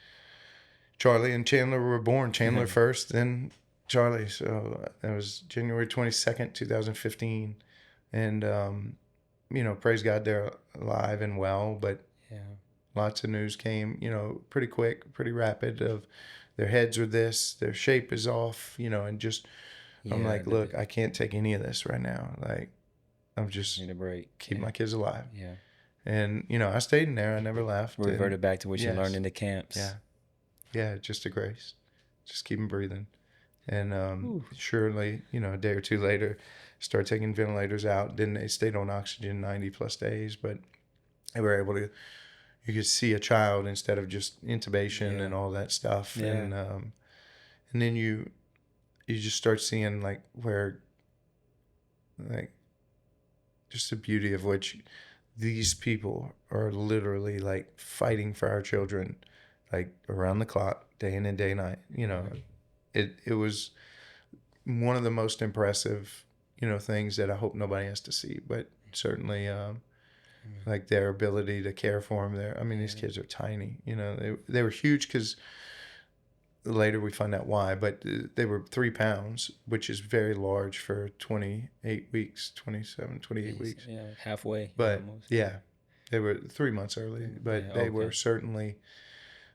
Charlie and Chandler were born. Chandler first, then Charlie. So that was January 22nd, 2015. And, praise God, they're alive and well. But lots of news came, pretty quick, pretty rapid of, their heads are this, their shape is off, and just, I'm like, look, I can't take any of this right now. Like, I'm just need a break. Keep my kids alive. Yeah. And, I stayed in there. I never left. Reverted back to what you learned in the camps. Yeah. Yeah, just a grace. Just keep them breathing. And surely, a day or two later, start taking ventilators out. Then they stayed on oxygen 90 plus days, but they were able to, you could see a child instead of just intubation and all that stuff. Yeah. And then you just start seeing just the beauty of which these people are literally like fighting for our children, like around the clock, day in and day night. It was one of the most impressive, things that I hope nobody has to see, but certainly, like their ability to care for them there. I mean, these kids are tiny, they were huge because later we find out why, but they were 3 pounds, which is very large for 28 weeks, 27, 28 weeks. Yeah, halfway. But almost. yeah, they were 3 months early, but they were certainly,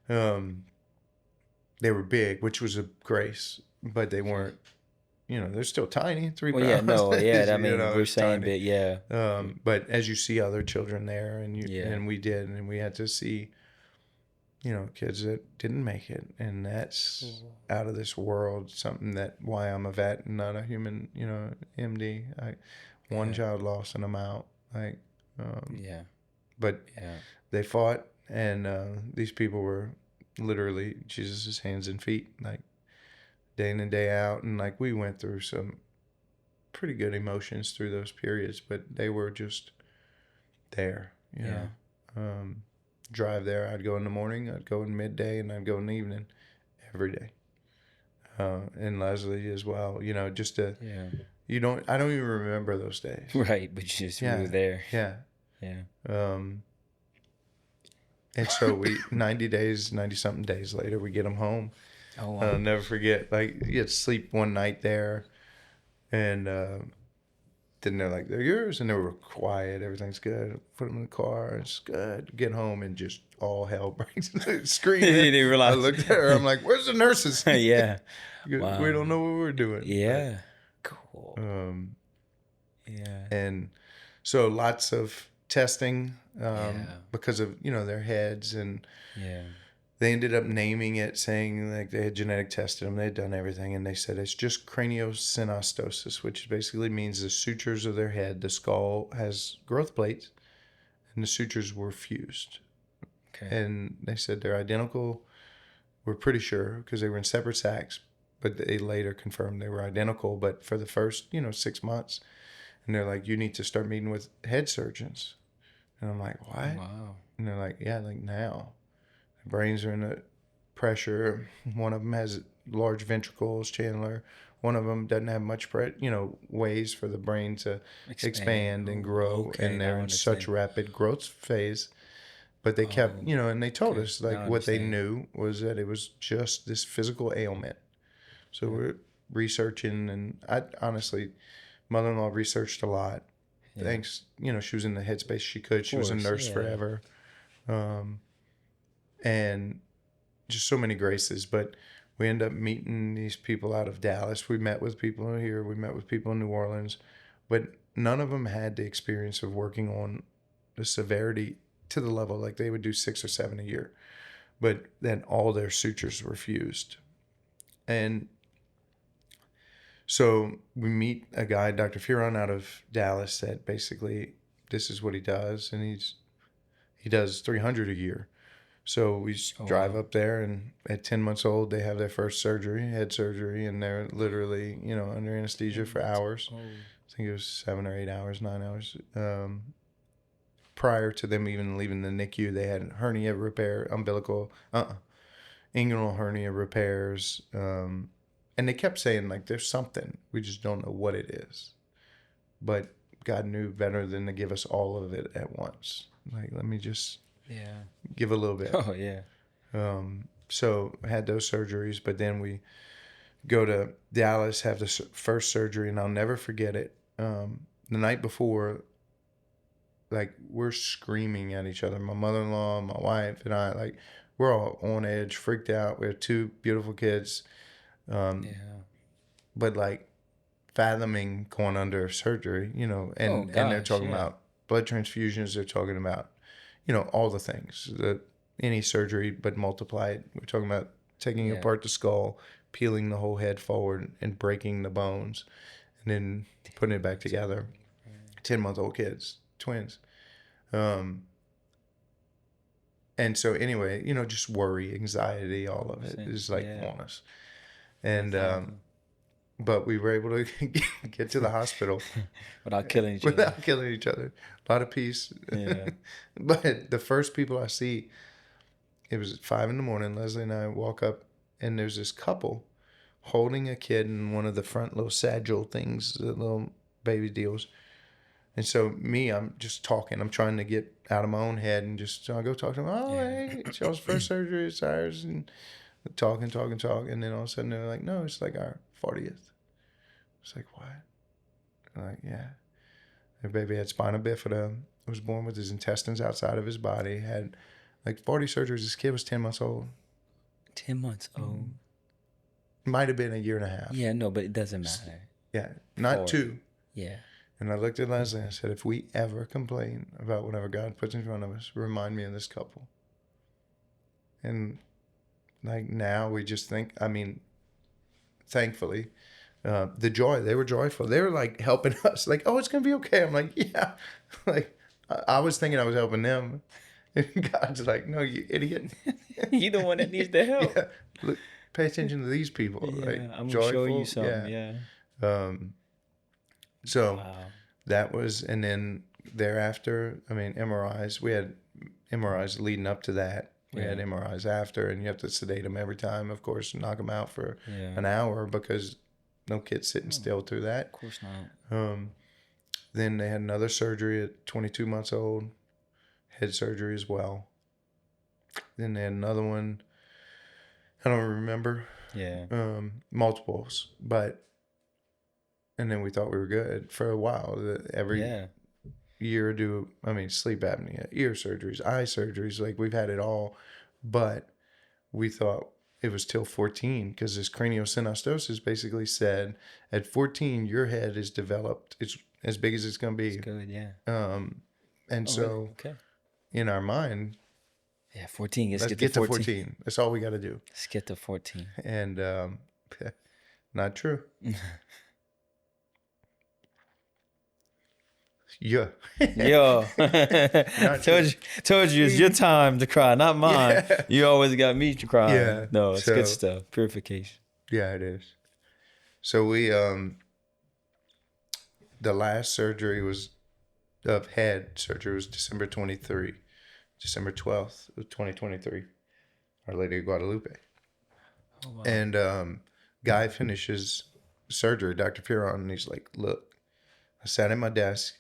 they were big, which was a grace, but they weren't, they're still tiny, 3 pounds. Yeah, no, yeah, I mean, we're saying tiny. big, yeah. But as you see other children there, and we did, and we had to see, kids that didn't make it, and that's out of this world. Something that why I'm a vet and not a human, MD. One child lost and I'm out. But they fought, and these people were literally Jesus' hands and feet, like day in and day out, and like we went through some pretty good emotions through those periods, but they were just there, you know. Drive there, I'd go in the morning, I'd go in midday, and I'd go in the evening every day. And Leslie as well, just to, I don't even remember those days. Right, but you just were there. Yeah. And so 90 something days later, we get them home. Oh, wow. I'll never forget, like, you had to sleep one night there, and then they're like, they're yours, and they were quiet, everything's good. Put them in the car, it's good. Get home, and just all hell breaks loose, screaming. You didn't realize. I looked at her, I'm like, where's the nurses? Yeah. Wow. We don't know what we're doing. Yeah. But, cool. And so lots of testing because of, their heads, and they ended up naming it, saying like they had genetic tested them, they had done everything, and they said it's just craniosynostosis, which basically means the sutures of their head, the skull has growth plates, and the sutures were fused. Okay. And they said they're identical. We're pretty sure because they were in separate sacs, but they later confirmed they were identical. But for the first, 6 months, and they're like, you need to start meeting with head surgeons. And I'm like, what? Wow. And they're like, yeah, like now. The brains are in a pressure. One of them has large ventricles, Chandler. One of them doesn't have much, ways for the brain to expand and grow. Okay, and they're in such rapid growth phase. But they kept, and they told us, like, what they knew was that it was just this physical ailment. So we're researching, and I honestly, mother-in-law researched a lot. Yeah. Thanks, she was in the headspace she could. She was a nurse forever. And just so many graces. But we end up meeting these people out of Dallas. We met with people here. We met with people in New Orleans. But none of them had the experience of working on the severity to the level, like they would do 6 or 7 a year. But then all their sutures were fused. And so we meet a guy, Dr. Furon, out of Dallas, that basically this is what he does. And he does 300 a year. So we drive up there, and at 10 months old, they have their first surgery, head surgery, and they're literally, under anesthesia for hours. I think it was 7 or 8 hours, 9 hours. Prior to them even leaving the NICU, they had hernia repair, inguinal hernia repairs. And they kept saying, like, there's something. We just don't know what it is. But God knew better than to give us all of it at once. Like, let me just... give a little bit. Oh, yeah. So I had those surgeries, but then we go to Dallas, have the first surgery, and I'll never forget it. The night before, like, we're screaming at each other. My mother-in-law, my wife, and I, like, we're all on edge, freaked out. We have 2 beautiful kids. But, like, fathoming going under surgery, and they're talking about blood transfusions. They're talking about, all the things, any surgery, but multiply it. We're talking about taking apart the skull, peeling the whole head forward, and breaking the bones, and then putting it back together. 10-month-old kids, twins. And so anyway, just worry, anxiety, all of it is like on us. And, but we were able to get to the hospital without killing each other. A lot of peace. Yeah. But the first people I see, it was at 5 a.m. Leslie and I walk up, and there's this couple holding a kid in one of the front little sagittal things, the little baby deals. And so I'm just talking. I'm trying to get out of my own head, and just so I go talk to them. Oh, hey, it's y'all's first surgery. It's ours. And talk. And then all of a sudden they're like, no, it's like our 40th. It's like, what? I'm like, yeah. Their baby had spina bifida, was born with his intestines outside of his body, had like 40 surgeries. This kid was 10 months old. 10 months old. Might have been a year and a half. Yeah, no, but it doesn't matter. Yeah, not 2. Yeah. And I looked at Leslie and I said, if we ever complain about whatever God puts in front of us, remind me of this couple. And like now we just think, I mean, thankfully, the joy, they were joyful. They were like helping us, like, oh, it's going to be okay. I'm like, yeah. Like, I was thinking I was helping them. And God's like, no, you idiot. You're the one that needs the help. Yeah. Look, pay attention to these people. Yeah, like, I'm going to show you something. Yeah. So wow. that was, and then thereafter, I mean, MRIs, we had MRIs leading up to that. We had MRIs after, and you have to sedate them every time, of course, knock them out for an hour because no kid's sitting still through that. Of course not. Then they had another surgery at 22 months old, head surgery as well. Then they had another one, I don't remember. Yeah. Multiples, but, and then we thought we were good for a while. Every year sleep apnea, ear surgeries, eye surgeries, like we've had it all, but we thought it was till 14 because this craniosynostosis basically said at 14 your head is developed, it's as big as it's going to be. It's good, yeah. So in our mind, 14. Let's get to 14. That's all we got to do. Let's get to 14. And not true. Yeah. Yo. told you it's your time to cry, not mine. Yeah. You always got me to cry. Yeah. No, it's good stuff. Purification. Yeah, it is. So we the last surgery was head surgery was December 12th of 2023. Our Lady of Guadalupe. Oh, wow. And guy finishes surgery, Dr. Piron, and he's like, look, I sat at my desk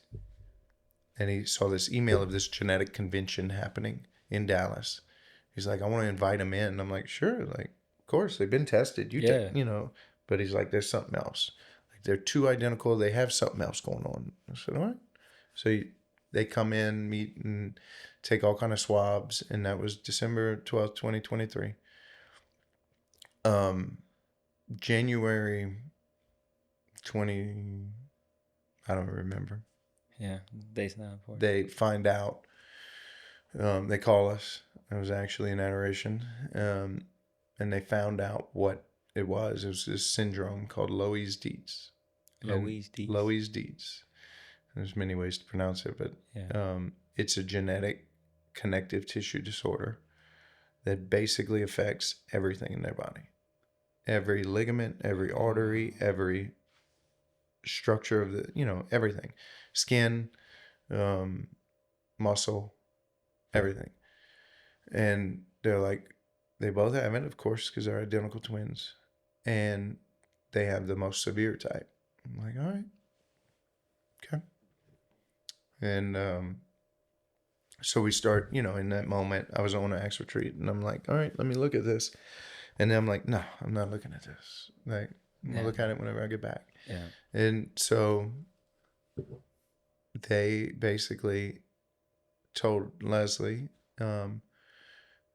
and he saw this email of this genetic convention happening in Dallas. He's like, I want to invite him in. And I'm like, sure. Like, of course, they've been tested. But he's like, there's something else. Like, they're too identical. They have something else going on. I said, all right. So they come in, meet, and take all kind of swabs. And that was December 12th, 2023. January 20... I don't remember. Yeah, date's not important. They find out. They call us. It was actually an adoration. And they found out what it was. It was this syndrome called Loeys-Dietz. Loeys-Dietz. There's many ways to pronounce it, but it's a genetic connective tissue disorder that basically affects everything in their body. Every ligament, every artery, every structure of the, everything, skin, muscle, everything. And they're like, they both have it, of course, because they're identical twins, and they have the most severe type. I'm like, all right, okay. And so we start, in that moment, I was on an Acts retreat, and I'm like, all right, let me look at this. And then I'm like, no, I'm not looking at this. Like, I'm gonna look at it whenever I get back. Yeah. And so they basically told Leslie,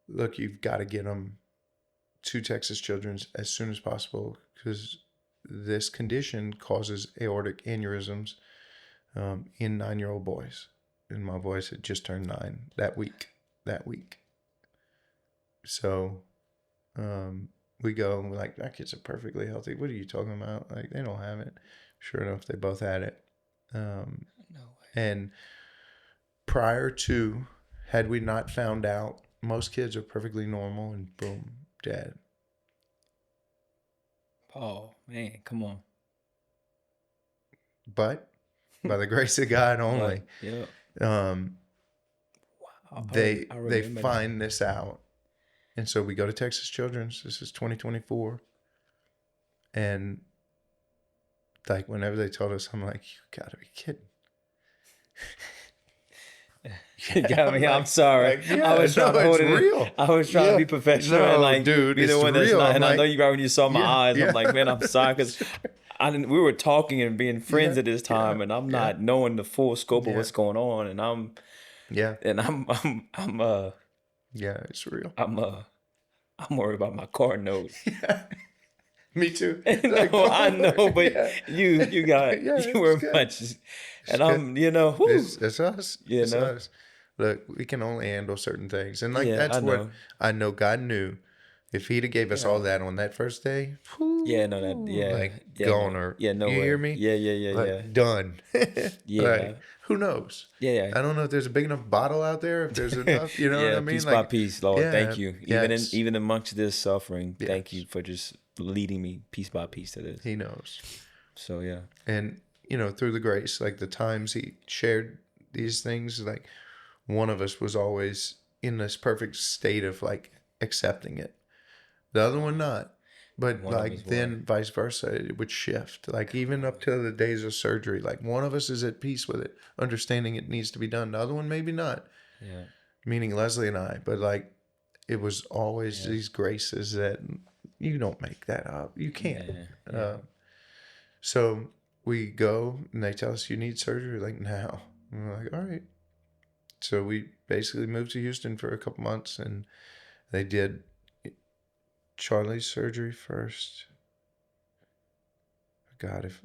look, you've got to get them to Texas Children's as soon as possible because this condition causes aortic aneurysms in 9-year-old boys. And my boys had just turned 9 that week. So we go and we're like, our kids are perfectly healthy. What are you talking about? Like, they don't have it. Sure enough, they both had it. No way. And prior to, had we not found out, most kids are perfectly normal and boom, dead. Oh, man, come on. But by the grace of God only, wow. they find this out. And so we go to Texas Children's. This is 2024. And like whenever they told us, I'm like, you gotta be kidding. got me. I'm sorry. Like, yeah, I was trying to hold it real. I was trying to be professional and like dude, be the one that's real. not. I'm And like, I know you right when you saw my eyes. yeah. I'm like, man, I'm sorry because we were talking and being friends at this time, and I'm not knowing the full scope of what's going on, and I'm yeah, it's real. I'm worried about my car note. Me too. No, I know, but you were good. much, and I'm, it's us. It's us. Look, we can only handle certain things, and like that's I what know. I know. God knew if He'd have gave us all that on that first day, goner. No you way. hear me? Done. Yeah. Who knows? Yeah. I don't know if there's a big enough bottle out there. If there's enough, you know what I mean? Piece by piece, Lord. Thank you. Yes. Even amongst this suffering, thank you for just leading me piece by piece to this. He knows. So yeah. And through the grace, like the times He shared these things, like one of us was always in this perfect state of like accepting it. The other one not. But like then vice versa, it would shift. Like even up to the days of surgery, like one of us is at peace with it, understanding it needs to be done. The other one maybe not. Yeah. Meaning Leslie and I. But like it was always these graces that you don't make that up. You can't. So we go and they tell us you need surgery like now. And we're like, all right. So we basically moved to Houston for a couple months, and they did Charlie's surgery first. God, if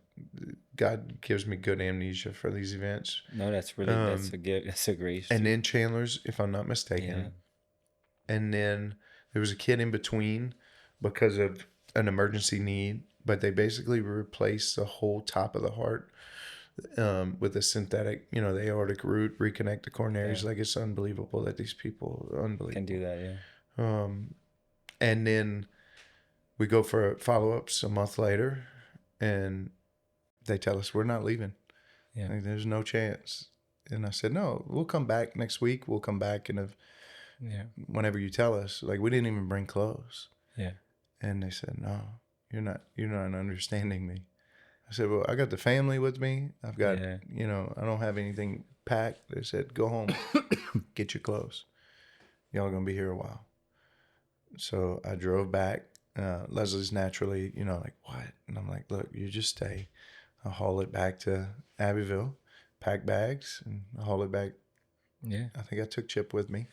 God gives me good amnesia for these events. No, that's really that's a grace. And then Chandler's, if I'm not mistaken. Yeah. And then there was a kid in between because of an emergency need, but they basically replaced the whole top of the heart with a synthetic, the aortic root, reconnect the coronaries. Like it's unbelievable that these people can do that. Yeah. And then we go for follow-ups a month later, and they tell us we're not leaving. Yeah. Like, there's no chance. And I said, no, we'll come back next week. We'll come back whenever you tell us. Like we didn't even bring clothes. Yeah. And they said, no, you're not understanding me. I said, well, I got the family with me. I've got, I don't have anything packed. They said, go home, get your clothes. Y'all gonna be here a while. So I drove back. Leslie's naturally, like, what? And I'm like, look, you just stay. I'll haul it back to Abbeville, pack bags, and I'll haul it back. Yeah. I think I took Chip with me.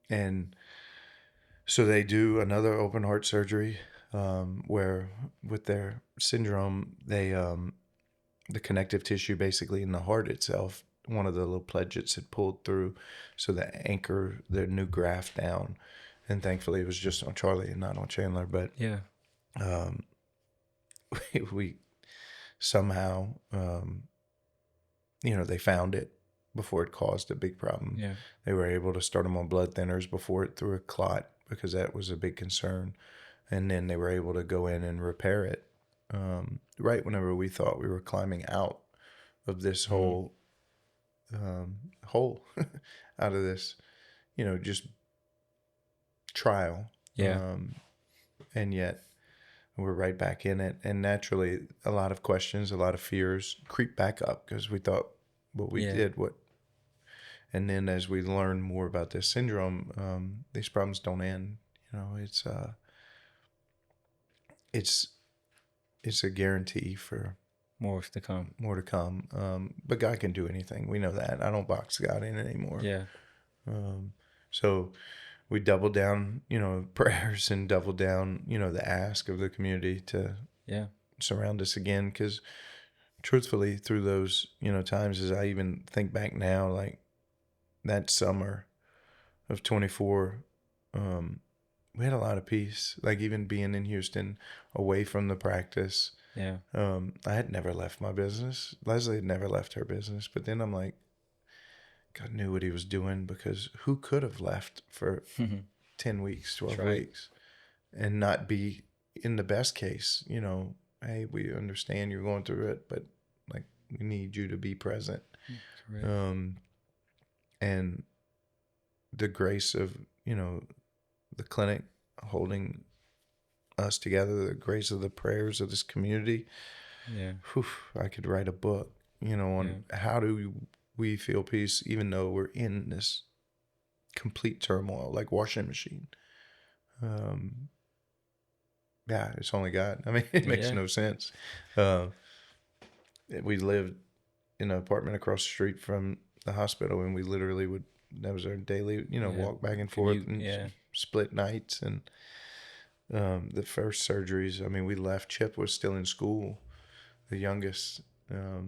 And so they do another open heart surgery where with their syndrome, they the connective tissue basically in the heart itself, one of the little pledgets had pulled through, so they anchor their new graft down. And thankfully it was just on Charlie and not on Chandler. But we somehow, they found it before it caused a big problem. Yeah. They were able to start him on blood thinners before it threw a clot, because that was a big concern. And then they were able to go in and repair it right whenever we thought we were climbing out of this whole hole out of this, just trial. Yeah. And yet we're right back in it. And naturally, a lot of questions, a lot of fears creep back up because we thought what we did, and then as we learn more about this syndrome, these problems don't end. It's a guarantee for more to come. But God can do anything. We know that. I don't box God in anymore. Yeah. So we double down, prayers, and double down, the ask of the community to surround us again. Because truthfully, through those, times, as I even think back now, like that summer of 24, we had a lot of peace. Like even being in Houston, away from the practice. Yeah. I had never left my business. Leslie had never left her business. But then I'm like, God knew what he was doing, because who could have left for 10 weeks, 12 weeks and not be in the best case, hey, we understand you're going through it, but like we need you to be present. And the grace of, the clinic holding us together, the grace of the prayers of this community. Yeah. I could write a book, on how do we feel peace even though we're in this complete turmoil, like washing machine. Yeah, it's only God. I mean, it makes no sense. We lived in an apartment across the street from the hospital, and we literally that was our daily, walk back and forth and split nights. And the first surgeries, I mean, we left. Chip was still in school, the youngest. I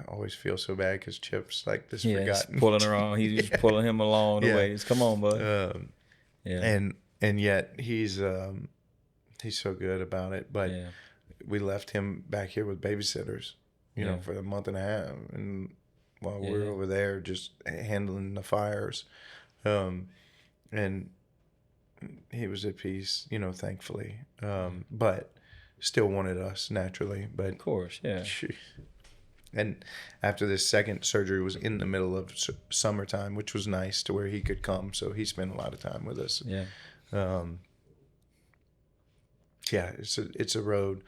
always feel so bad because Chip's like this forgotten. Pulling around. He's pulling him along the way. Just, come on, bud. And yet he's so good about it. But we left him back here with babysitters, for a month and a half, and while we're over there just handling the fires, and he was at peace, thankfully, but still wanted us naturally. But of course, yeah. And after this second surgery was in the middle of summertime, which was nice to where he could come, so he spent a lot of time with us. It's a road,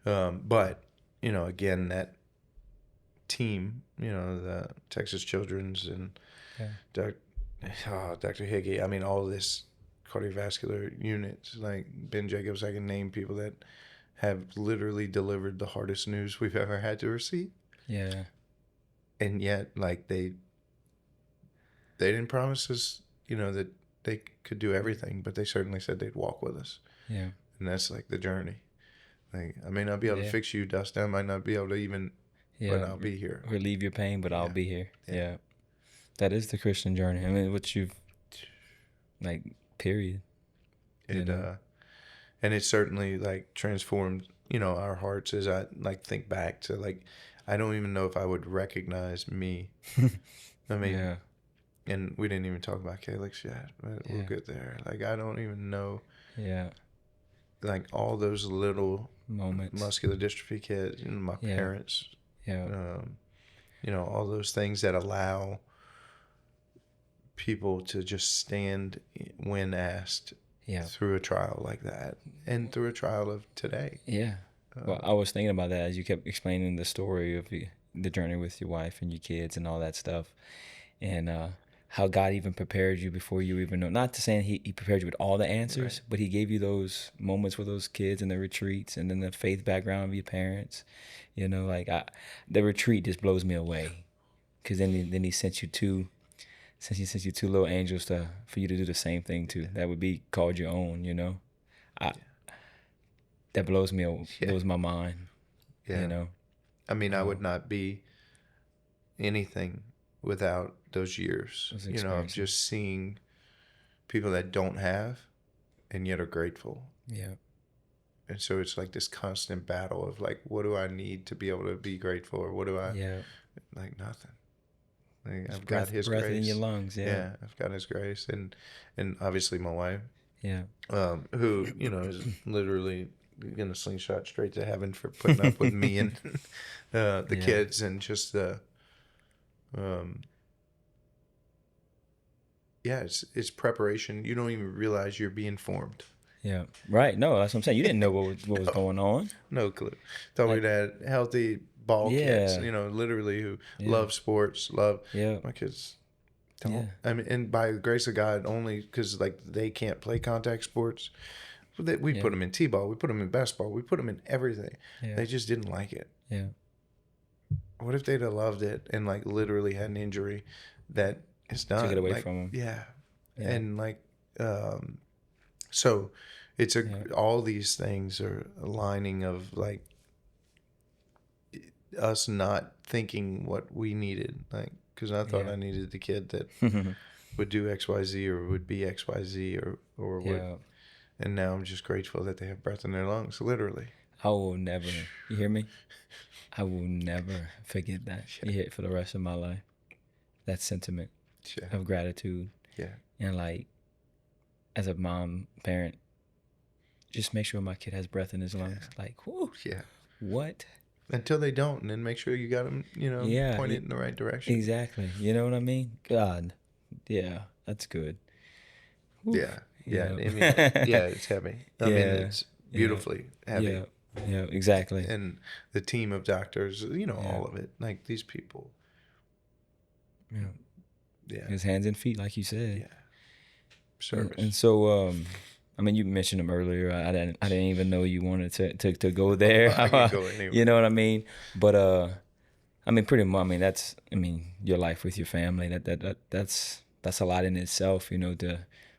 but again, that team, the Texas Children's and Dr. Higgy, I mean, all this cardiovascular units, like Ben Jacobs, I can name people that have literally delivered the hardest news we've ever had to receive. Yeah. And yet, like, they didn't promise us, that they could do everything, but they certainly said they'd walk with us. Yeah. And that's like the journey. Like, I may not be able to fix you, Dustin. I might not be able to even, but I'll be here. Relieve your pain, but I'll be here. Yeah. That is the Christian journey. I mean, what you've, like, period. And it certainly, like, transformed, our hearts as I, like, think back to, like, I don't even know if I would recognize me. I mean, and we didn't even talk about Calyx yet, but we're good there. Like, I don't even know. Yeah. Like, all those little moments, muscular dystrophy kids, my parents, all those things that allow people to just stand when asked through a trial like that and through a trial of today. Yeah. Well, I was thinking about that as you kept explaining the story of the journey with your wife and your kids and all that stuff, and how God even prepared you before you even know. Not to say he prepared you with all the answers, but he gave you those moments with those kids and the retreats, and then the faith background of your parents. The retreat just blows me away, because then he sent you two little angels for you to do the same thing too. That would be called your own. That blows my mind. Yeah. I mean, I would not be anything without those years, of just seeing people that don't have and yet are grateful. Yeah. And so it's like this constant battle of, like, what do I need to be able to be grateful, or what do I, like, nothing. Like, I've got his breath grace in your lungs. Yeah, I've got his grace, and obviously my wife, who is literally in a slingshot straight to heaven for putting up with me and the kids, and just the it's preparation. You don't even realize you're being formed. Yeah, right. No, that's what I'm saying. You didn't know what was going on. No clue. Thought we'd had healthy ball kids, literally, who love sports, my kids don't. Yeah. I mean, and by the grace of God, only because, like, they can't play contact sports. We put them in t-ball, we put them in basketball, we put them in everything. Yeah. They just didn't like it. Yeah. What if they'd have loved it and, like, literally had an injury that is done? Took it away from them. Yeah. And, like, so it's all these things are aligning of, like, us not thinking what we needed, like, because I thought I needed the kid that would do XYZ or would be XYZ or would. And now I'm just grateful that they have breath in their lungs, literally. I will never, you hear me? I will never forget that. You hear it for the rest of my life. That sentiment of gratitude. Yeah. And, like, as a mom, parent, just make sure my kid has breath in his lungs. Like, whoo. Yeah. What? Until they don't, and then make sure you got them, pointed in the right direction. Exactly. You know what I mean? God. Yeah, that's good. Oof. Yeah. Yeah, I mean, it's heavy. I mean, it's beautifully heavy. Yeah, exactly. And the team of doctors, all of it. Like, these people, his hands and feet, like you said. Yeah. Service. And so, I mean, you mentioned him earlier. I didn't even know you wanted to go there. I can go anywhere. You know what I mean? But I mean, pretty much. I mean, your life with your family. That's a lot in itself. You know,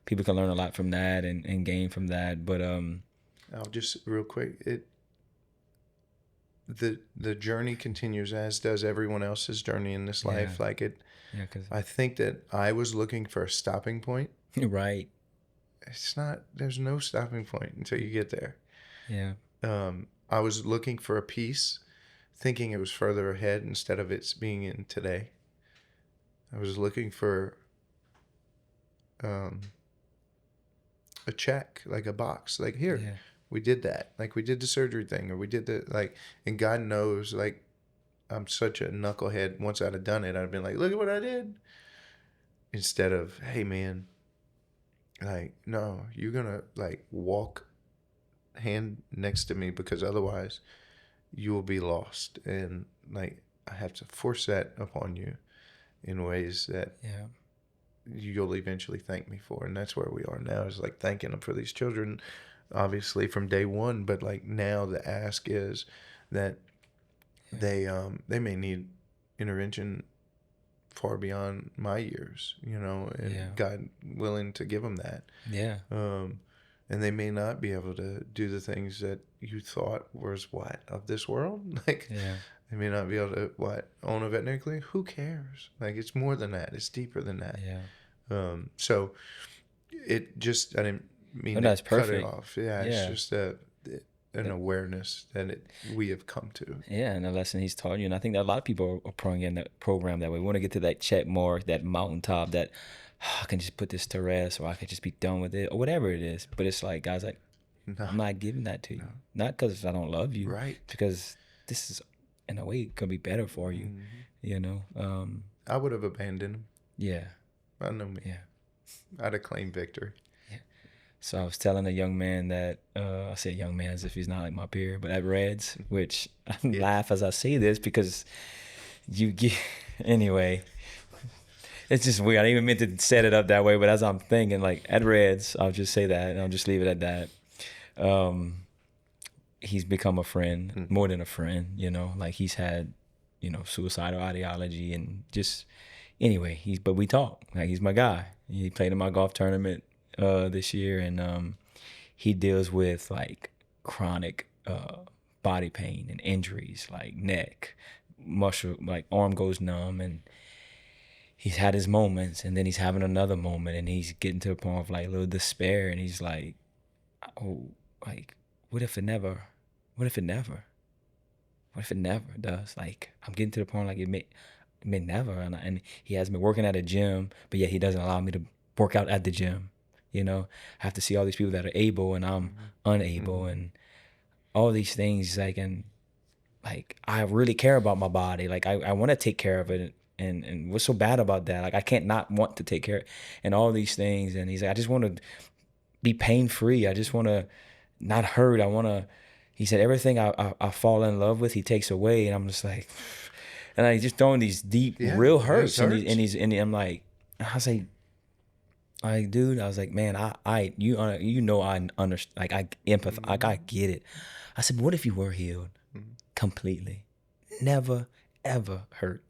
people can learn a lot from that and gain from that. But I'll just real quick. The journey continues, as does everyone else's journey in this life. Like it. Yeah, I think that I was looking for a stopping point. Right. It's not. There's no stopping point until you get there. Yeah. I was looking for a peace, thinking it was further ahead instead of it's being in today. I was looking for a check, like a box, like here, we did that, like we did the surgery thing, or we did the and God knows, like I'm such a knucklehead. Once I'd have done it, I'd have been like, look at what I did, instead of, hey man, like no, you're gonna like walk hand next to me, because otherwise you will be lost, and like I have to force that upon you in ways that you'll eventually thank me for. And that's where we are now, is like thanking them for these children, obviously from day one, but like now the ask is that they may need intervention far beyond my years, you know, and God willing to give them that. And they may not be able to do the things that you thought was of this world. Like, they may not be able to own a veterinary clinic. Who cares? Like, it's more than that. It's deeper than that. So it just, I didn't mean to cut it off. It's just an awareness that we have come to. Yeah, and a lesson he's taught you. And I think that a lot of people are praying that program that way. We want to get to that check mark, that mountaintop, that I can just put this to rest, or I can just be done with it, or whatever it is. But it's like, God's like, no, I'm not giving that to you. No. Not because I don't love you. Right. Because this is, in a way, going to be better for you, you know. I would have abandoned him. Yeah. I know me. Yeah. I'd have claimed victory. Yeah. So I was telling a young man that, I say young man as if he's not like my peer, but at Reds, which I laugh as I say this because you get, anyway. It's just weird. I didn't even meant to set it up that way, but as I'm thinking, like at Reds, I'll just say that, and I'll just leave it at that. He's become a friend, more than a friend, you know. Like he's had, you know, suicidal ideology, and just anyway. But we talk. Like he's my guy. He played in my golf tournament this year, and he deals with like chronic body pain and injuries, like neck, muscle, like arm goes numb, and he's had his moments, and then he's having another moment, and he's getting to the point of like a little despair, and he's like, oh, like, what if it never does? Like, I'm getting to the point like it may never, and he has me working at a gym, but yet he doesn't allow me to work out at the gym, you know? I have to see all these people that are able, and I'm unable, and all these things, like, and like, I really care about my body. Like, I want to take care of it, and what's so bad about that? Like, I can't not want to take care of, and all these things. And he's like, I just want to be pain-free. I just want to not hurt. I want to, he said, everything I fall in love with, he takes away. And I'm just like, and I just throwing these deep, real hurts. And I'm like, I was like, dude, I was like, man, you know, I understand, like, I empathize, like, I get it. I said, but what if you were healed completely? Never, ever hurt.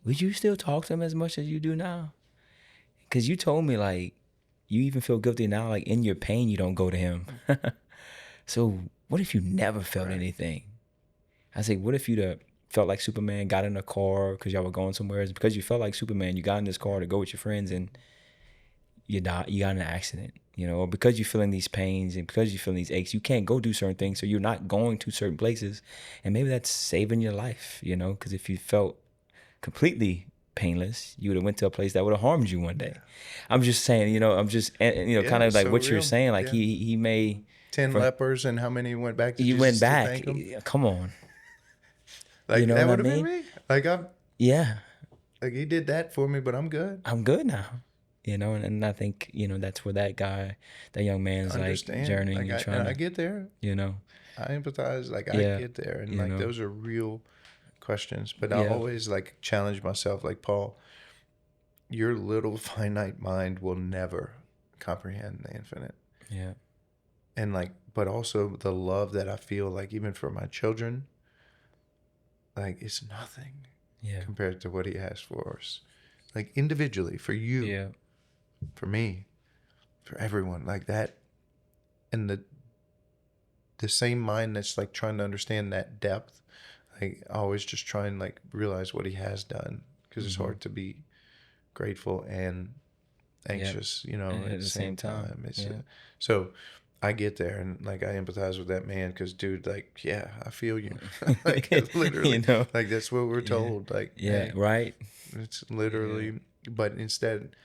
Would you still talk to him as much as you do now? Because you told me, like, you even feel guilty now, like, in your pain, you don't go to him. So what if you never felt anything? I said, what if you'd felt like Superman, got in a car because y'all were going somewhere? It's because you felt like Superman, you got in this car to go with your friends, and you got in an accident, you know, or because you're feeling these pains and because you're feeling these aches, you can't go do certain things, so you're not going to certain places. And maybe that's saving your life, you know, because if you felt completely painless, you would have went to a place that would have harmed you one day. I'm just saying, you know, I'm just, you know, kind of like so what real. You're saying, like he may 10 lepers, and how many went back to Jesus? He went back. To thank him? Come on. Like, you know that would have been me. Like, like, he did that for me, but I'm good. I'm good now. You know, and I think, you know, that's where that young man's like journeying and trying I get there. You know, I empathize. Like, I get there, and like, those are real questions, but I always like challenge myself, like, Paul, your little finite mind will never comprehend the infinite. Yeah. And like, but also the love that I feel, like, even for my children, like, it's nothing compared to what he has for us. Like, individually, for you, for me, for everyone, like that. And the same mind that's like trying to understand that depth, like, I always just try and like realize what he has done, because it's hard to be grateful and anxious, you know, at the same time. It's so I get there and like I empathize with that man, because dude, like, yeah, I feel you. Like, literally, you know, like that's what we're told. Like, hey, right. It's literally, but instead,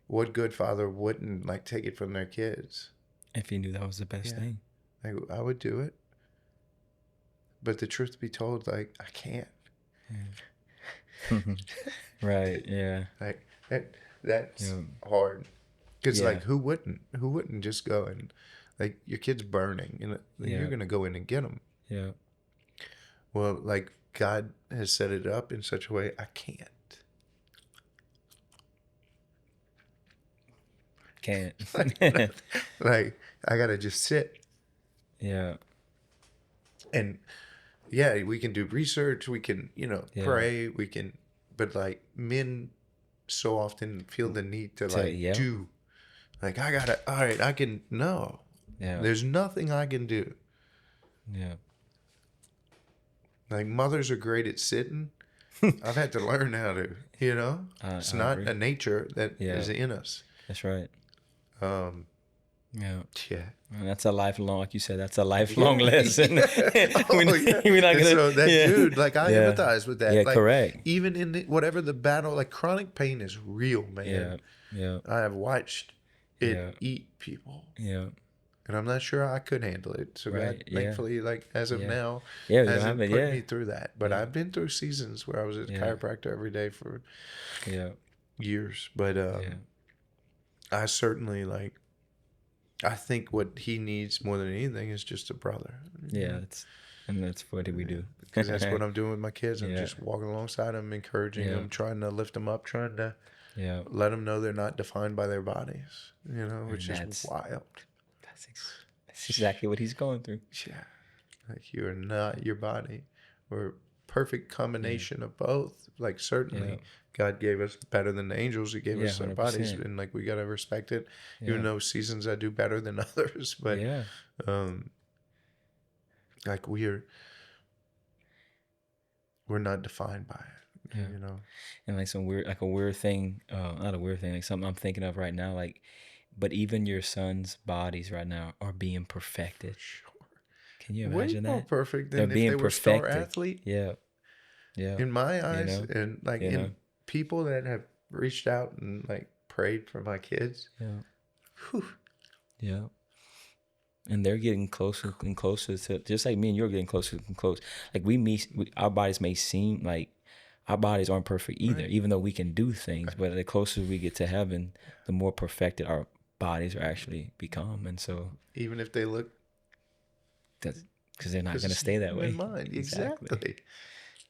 what good father wouldn't like take it from their kids if he knew that was the best thing? Like, I would do it, but the truth be told, like, I can't. Right. Yeah. Like that's hard. Because like, who wouldn't just go and, like, your kid's burning, you know, you're gonna go in and get them. Yeah. Well, like, God has set it up in such a way I can't. Like, I gotta just sit. Yeah. And we can do research, we can, you know, pray, we can, but like, men so often feel the need to like do, like, I gotta, all right, I can, no, there's nothing I can do. Like, mothers are great at sitting. I've had to learn how to, you know, it's not a nature that is in us. That's right. Yeah. And that's a lifelong, like you said, that's a lifelong lesson. We're not gonna, so that dude, like, I empathize with that. Yeah, like, correct. Even in whatever the battle, like, chronic pain is real, man. Yeah. I have watched it eat people. Yeah. And I'm not sure I could handle it. So God, thankfully, like, as of now, hasn't put me through that. But I've been through seasons where I was at a chiropractor every day for years. But I certainly, like, I think what he needs more than anything is just a brother. Yeah, that's what we do. Because that's what I'm doing with my kids. I'm just walking alongside them, encouraging them, trying to lift them up, trying to let them know they're not defined by their bodies, you know, which is wild. That's exactly what he's going through. Yeah. Like, you are not your body. We're a perfect combination of both. Like, certainly God gave us better than the angels. He gave us our 100%. Bodies, and like, we got to respect it. Even though seasons I do better than others, but like, we're not defined by it, you know. And like a weird thing, not a weird thing, like something I'm thinking of right now, like, but even your son's bodies right now are being perfected. Sure. Can you imagine that? Way more perfect than if they were a star athlete. Yeah. In my eyes, you know? And like, in people that have reached out and like prayed for my kids. And they're getting closer and closer to, just like me and you're getting closer and closer. Like, our bodies may seem like our bodies aren't perfect either, even though we can do things. But the closer we get to heaven, the more perfected our bodies are actually become. And so, even if they look, because they're not going to stay that way. In mind, exactly.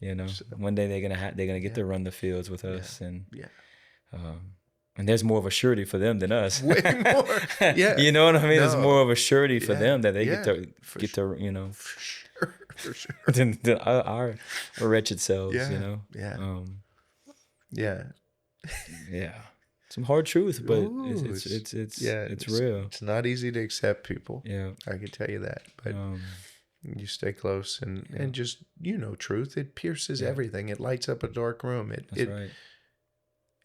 You know, one day they're gonna get to run the fields with us, and there's more of a surety for them than us. Way more, you know what I mean? There's more of a surety for them that they get to you know, for sure. than our wretched selves, you know. Some hard truth, but it's real. It's not easy to accept, people. I can tell you that, but. You stay close and just, you know, truth. It pierces everything. It lights up a dark room. It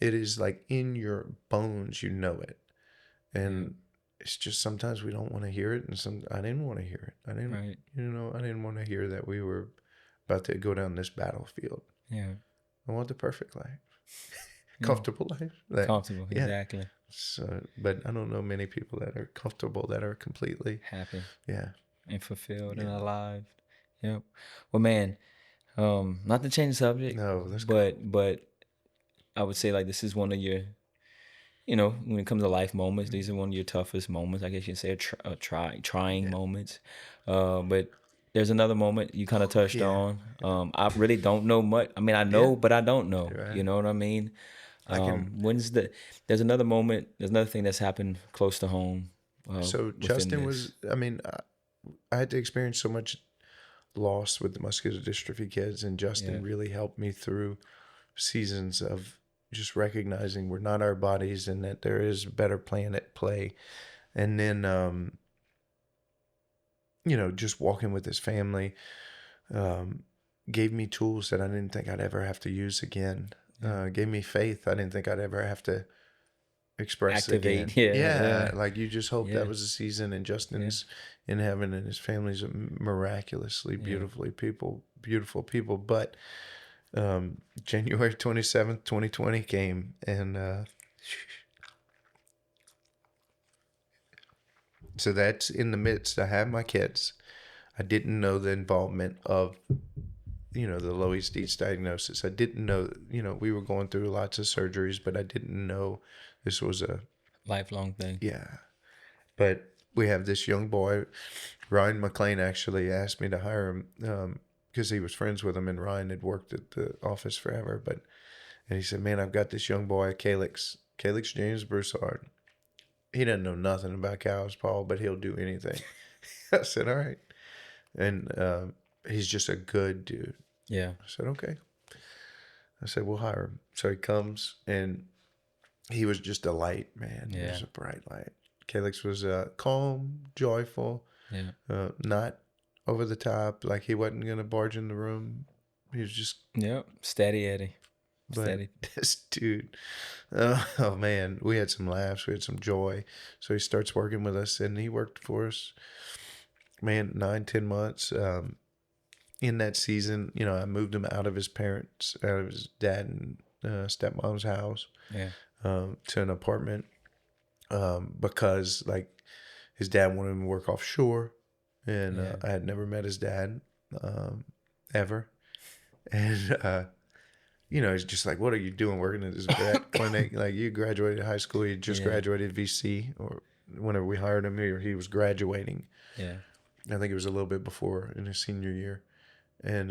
is like in your bones, you know it. And it's just, sometimes we don't want to hear it. And I didn't want to hear it. I didn't want to hear that we were about to go down this battlefield. I want the perfect life. Comfortable life. Comfortable, exactly. So, but I don't know many people that are comfortable, that are completely happy. And fulfilled and alive. Yep. Well, man, not to change the subject. No, that's but I would say, like, this is one of your, you know, when it comes to life moments, these are one of your toughest moments. I guess you can say trying moments. But there's another moment you kind of touched on. I really don't know much. I mean, I know, but I don't know. Right. You know what I mean? There's There's another thing that's happened close to home. So Justin was, I had to experience so much loss with the muscular dystrophy kids, and Justin really helped me through seasons of just recognizing we're not our bodies and that there is a better plan at play. And then, just walking with his family gave me tools that I didn't think I'd ever have to use again. Gave me faith I didn't think I'd ever have to express activate again. Like you just hope that was a season, and Justin's in heaven and his family's miraculously beautiful people. But January 27th 2020 came, and so that's in the midst. I have my kids. I didn't know the involvement of the Loeys-Dietz diagnosis. I didn't know, we were going through lots of surgeries, but I didn't know this was a lifelong thing. Yeah. But we have this young boy, Ryan McLean actually asked me to hire him because he was friends with him, and Ryan had worked at the office forever. And he said, man, I've got this young boy, Calix James Broussard. He doesn't know nothing about cows, Paul, but he'll do anything. I said, all right. And he's just a good dude. Yeah. I said, okay. I said, we'll hire him. So he comes, and he was just a light, man. Yeah. He was a bright light. Calix was calm, joyful, not over the top. Like he wasn't going to barge in the room. He was just... Steady Eddie. Steady. This dude, oh man, we had some laughs. We had some joy. So he starts working with us, and he worked for us, man, 9-10 months. In that season, I moved him out of his parents, out of his dad and stepmom's house, to an apartment, because like his dad wanted him to work offshore, and I had never met his dad ever, and he's just like, what are you doing working at this vet clinic? Like, you graduated high school, you just graduated VC, or whenever we hired him here, he was graduating. Yeah, I think it was a little bit before, in his senior year. And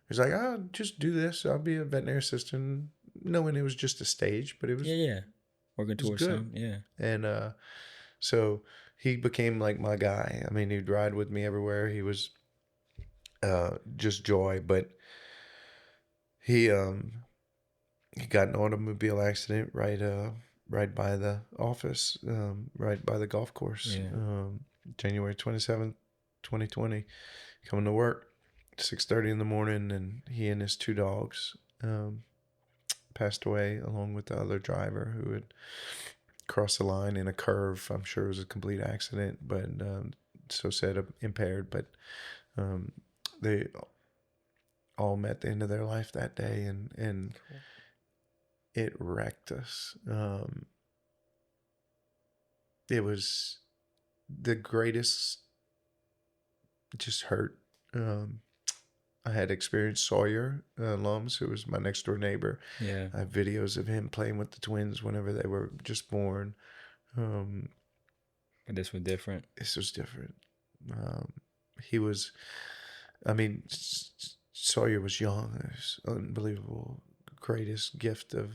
he's like, I'll just do this. I'll be a veterinary assistant, knowing it was just a stage, but it was working towards something. And so he became like my guy. I mean, he'd ride with me everywhere. He was just joy. But he got in an automobile accident right by the office, right by the golf course. January 27th, 2020, coming to work 6:30 in the morning, and he and his 2 dogs passed away, along with the other driver who had crossed the line in a curve. I'm sure it was a complete accident, but so said impaired. But they all met the end of their life that day, and it wrecked us. It was the greatest, just hurt. I had experienced Sawyer Lums, who was my next door neighbor. Yeah. I have videos of him playing with the twins whenever they were just born. But this was different. This was different. He was, Sawyer was young. It was unbelievable, greatest gift of,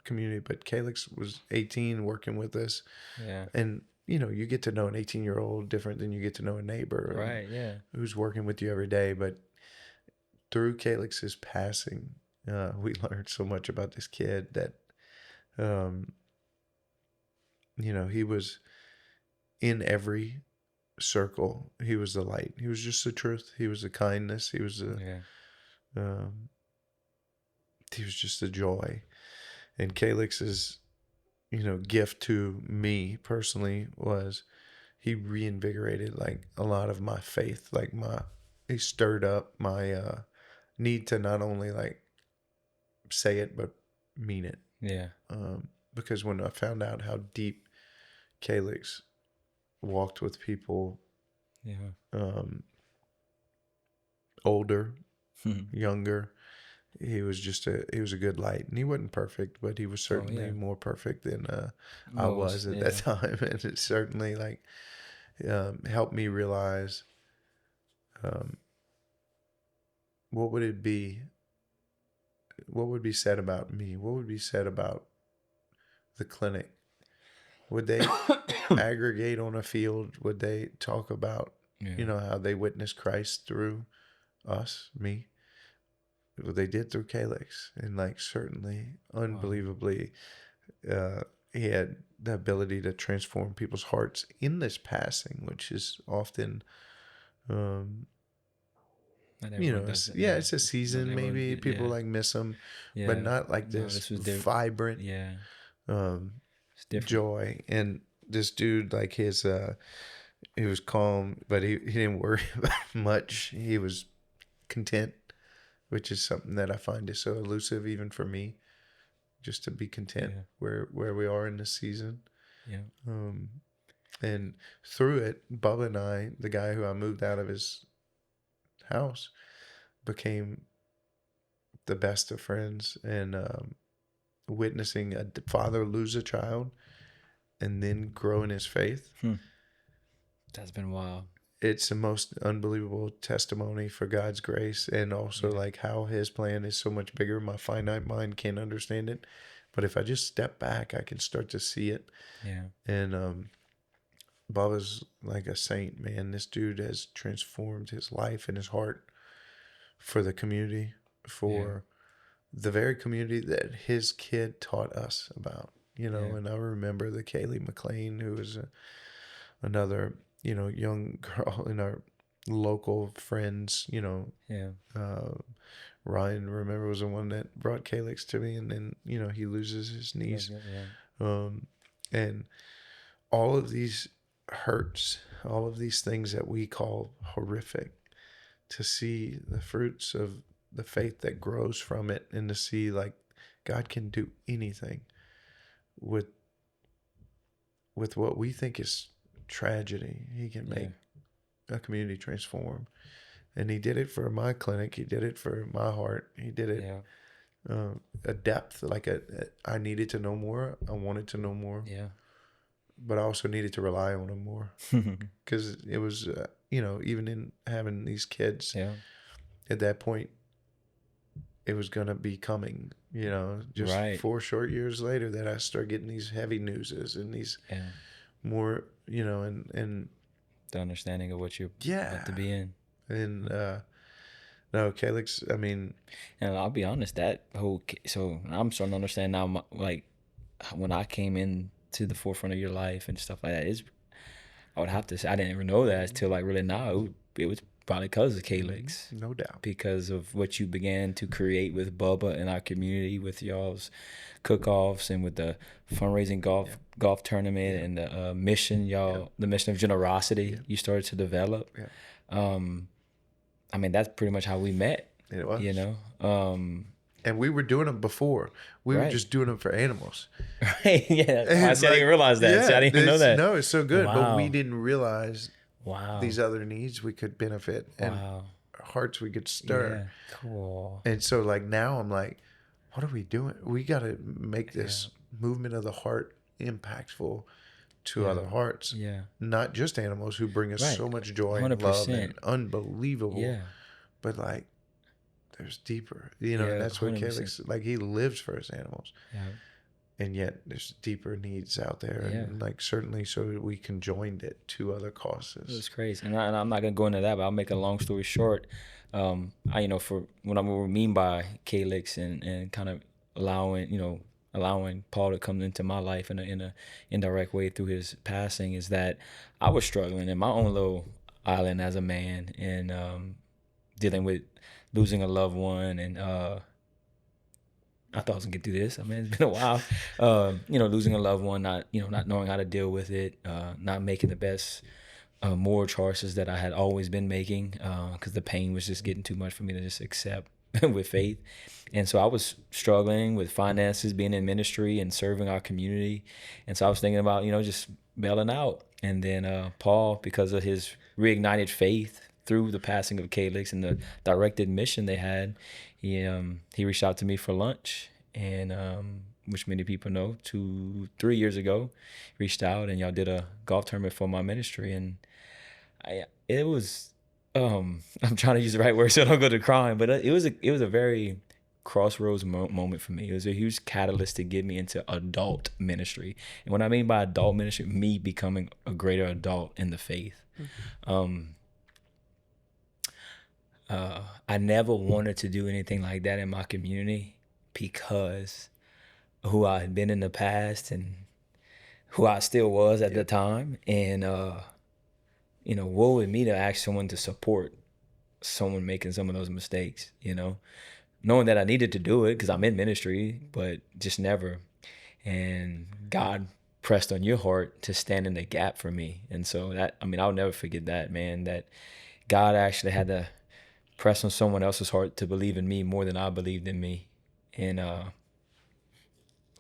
community. But Calix was 18, working with us. Yeah. And you get to know an 18-year-old different than you get to know a neighbor. Right, yeah. Who's working with you every day. But through Calix's passing, we learned so much about this kid that, he was in every circle. He was the light. He was just the truth. He was the kindness. He was he was just the joy. And Calix's gift to me personally was he reinvigorated like a lot of my faith. Like he stirred up my need to not only like say it, but mean it. Yeah. Because when I found out how deep Calix walked with people, older, younger, he was a good light. And he wasn't perfect, but he was certainly more perfect than I was at that time. And it certainly like helped me realize what would it be? What would be said about me? What would be said about the clinic? Would they aggregate on a field? Would they talk about, how they witnessed Christ through us, me? What they did through Calix, and certainly, unbelievably, he had the ability to transform people's hearts in this passing, which is often, it's a season. Maybe people miss him, but not like this vibrant, joy. And this dude, he was calm, but he didn't worry about much. He was content, which is something that I find is so elusive even for me, just to be content where we are in this season. And through it, Bubba and I, the guy who I moved out of his house, became the best of friends. And witnessing a father lose a child and then grow in his faith. That's been wild. It's the most unbelievable testimony for God's grace, and also how his plan is so much bigger. My finite mind can't understand it, but if I just step back, I can start to see it. And Bubba's like a saint, man. This dude has transformed his life and his heart for the community, for the very community that his kid taught us about, and I remember the Kaylee McLean, who was another, young girl in our local friends, Ryan, remember, was the one that brought Calix to me, and then, he loses his niece. And all of these hurts, all of these things that we call horrific, to see the fruits of the faith that grows from it, and to see God can do anything with what we think is tragedy. He can make a community transform. And he did it for my clinic. He did it for my heart. He did it a depth, I needed to know more. I wanted to know more. But I also needed to rely on him more, because it was, even in having these kids, at that point, it was going to be coming, just 4 short years later, that I start getting these heavy newses and these more, and the understanding of what you're about to be in. And no, Calix, I mean, and I'll be honest, so I'm starting to understand now, when I came in to the forefront of your life and stuff like that, I would have to say I didn't even know that until really now. It was probably because of Calix, no doubt, because of what you began to create with Bubba in our community, with y'all's cook-offs, and with the fundraising golf tournament, and the mission the mission of generosity you started to develop. I mean, that's pretty much how we met. It was, and we were doing them before. We were just doing them for animals. Right. Yeah. I didn't realize that. I didn't even know that. No, it's so good. Wow. But we didn't realize these other needs we could benefit, and hearts we could stir. Yeah. Cool. And so now I'm like, what are we doing? We got to make this movement of the heart impactful to other hearts. Not just animals who bring us so much joy 100%. And love and unbelievable. But there's deeper, and that's what Calix, he lives for his animals. And yet there's deeper needs out there. And certainly so we conjoined it to other causes. It's crazy. And I'm not going to go into that, but I'll make a long story short. For what we mean by Calix and kind of allowing Paul to come into my life in a indirect way through his passing, is that I was struggling in my own little island as a man, and dealing with losing a loved one, and I thought I was gonna get through this. I mean, it's been a while. Losing a loved one, not knowing how to deal with it, not making the best moral choices that I had always been making, because the pain was just getting too much for me to just accept with faith. And so I was struggling with finances, being in ministry and serving our community. And so I was thinking about, just bailing out. And then Paul, because of his reignited faith through the passing of Calix and the directed mission they had, he reached out to me for lunch, and which many people know, 2-3 years ago, reached out, and y'all did a golf tournament for my ministry. And it was I'm trying to use the right word so I don't go to crying, but it was a very crossroads moment for me. It was a huge catalyst to get me into adult ministry. And what I mean by adult ministry, me becoming a greater adult in the faith. I never wanted to do anything like that in my community because who I had been in the past and who I still was at the time. And, woe with me to ask someone to support someone making some of those mistakes, knowing that I needed to do it because I'm in ministry, but just never. And God pressed on your heart to stand in the gap for me. And so I'll never forget that, man, that God actually had to press on someone else's heart to believe in me more than I believed in me. And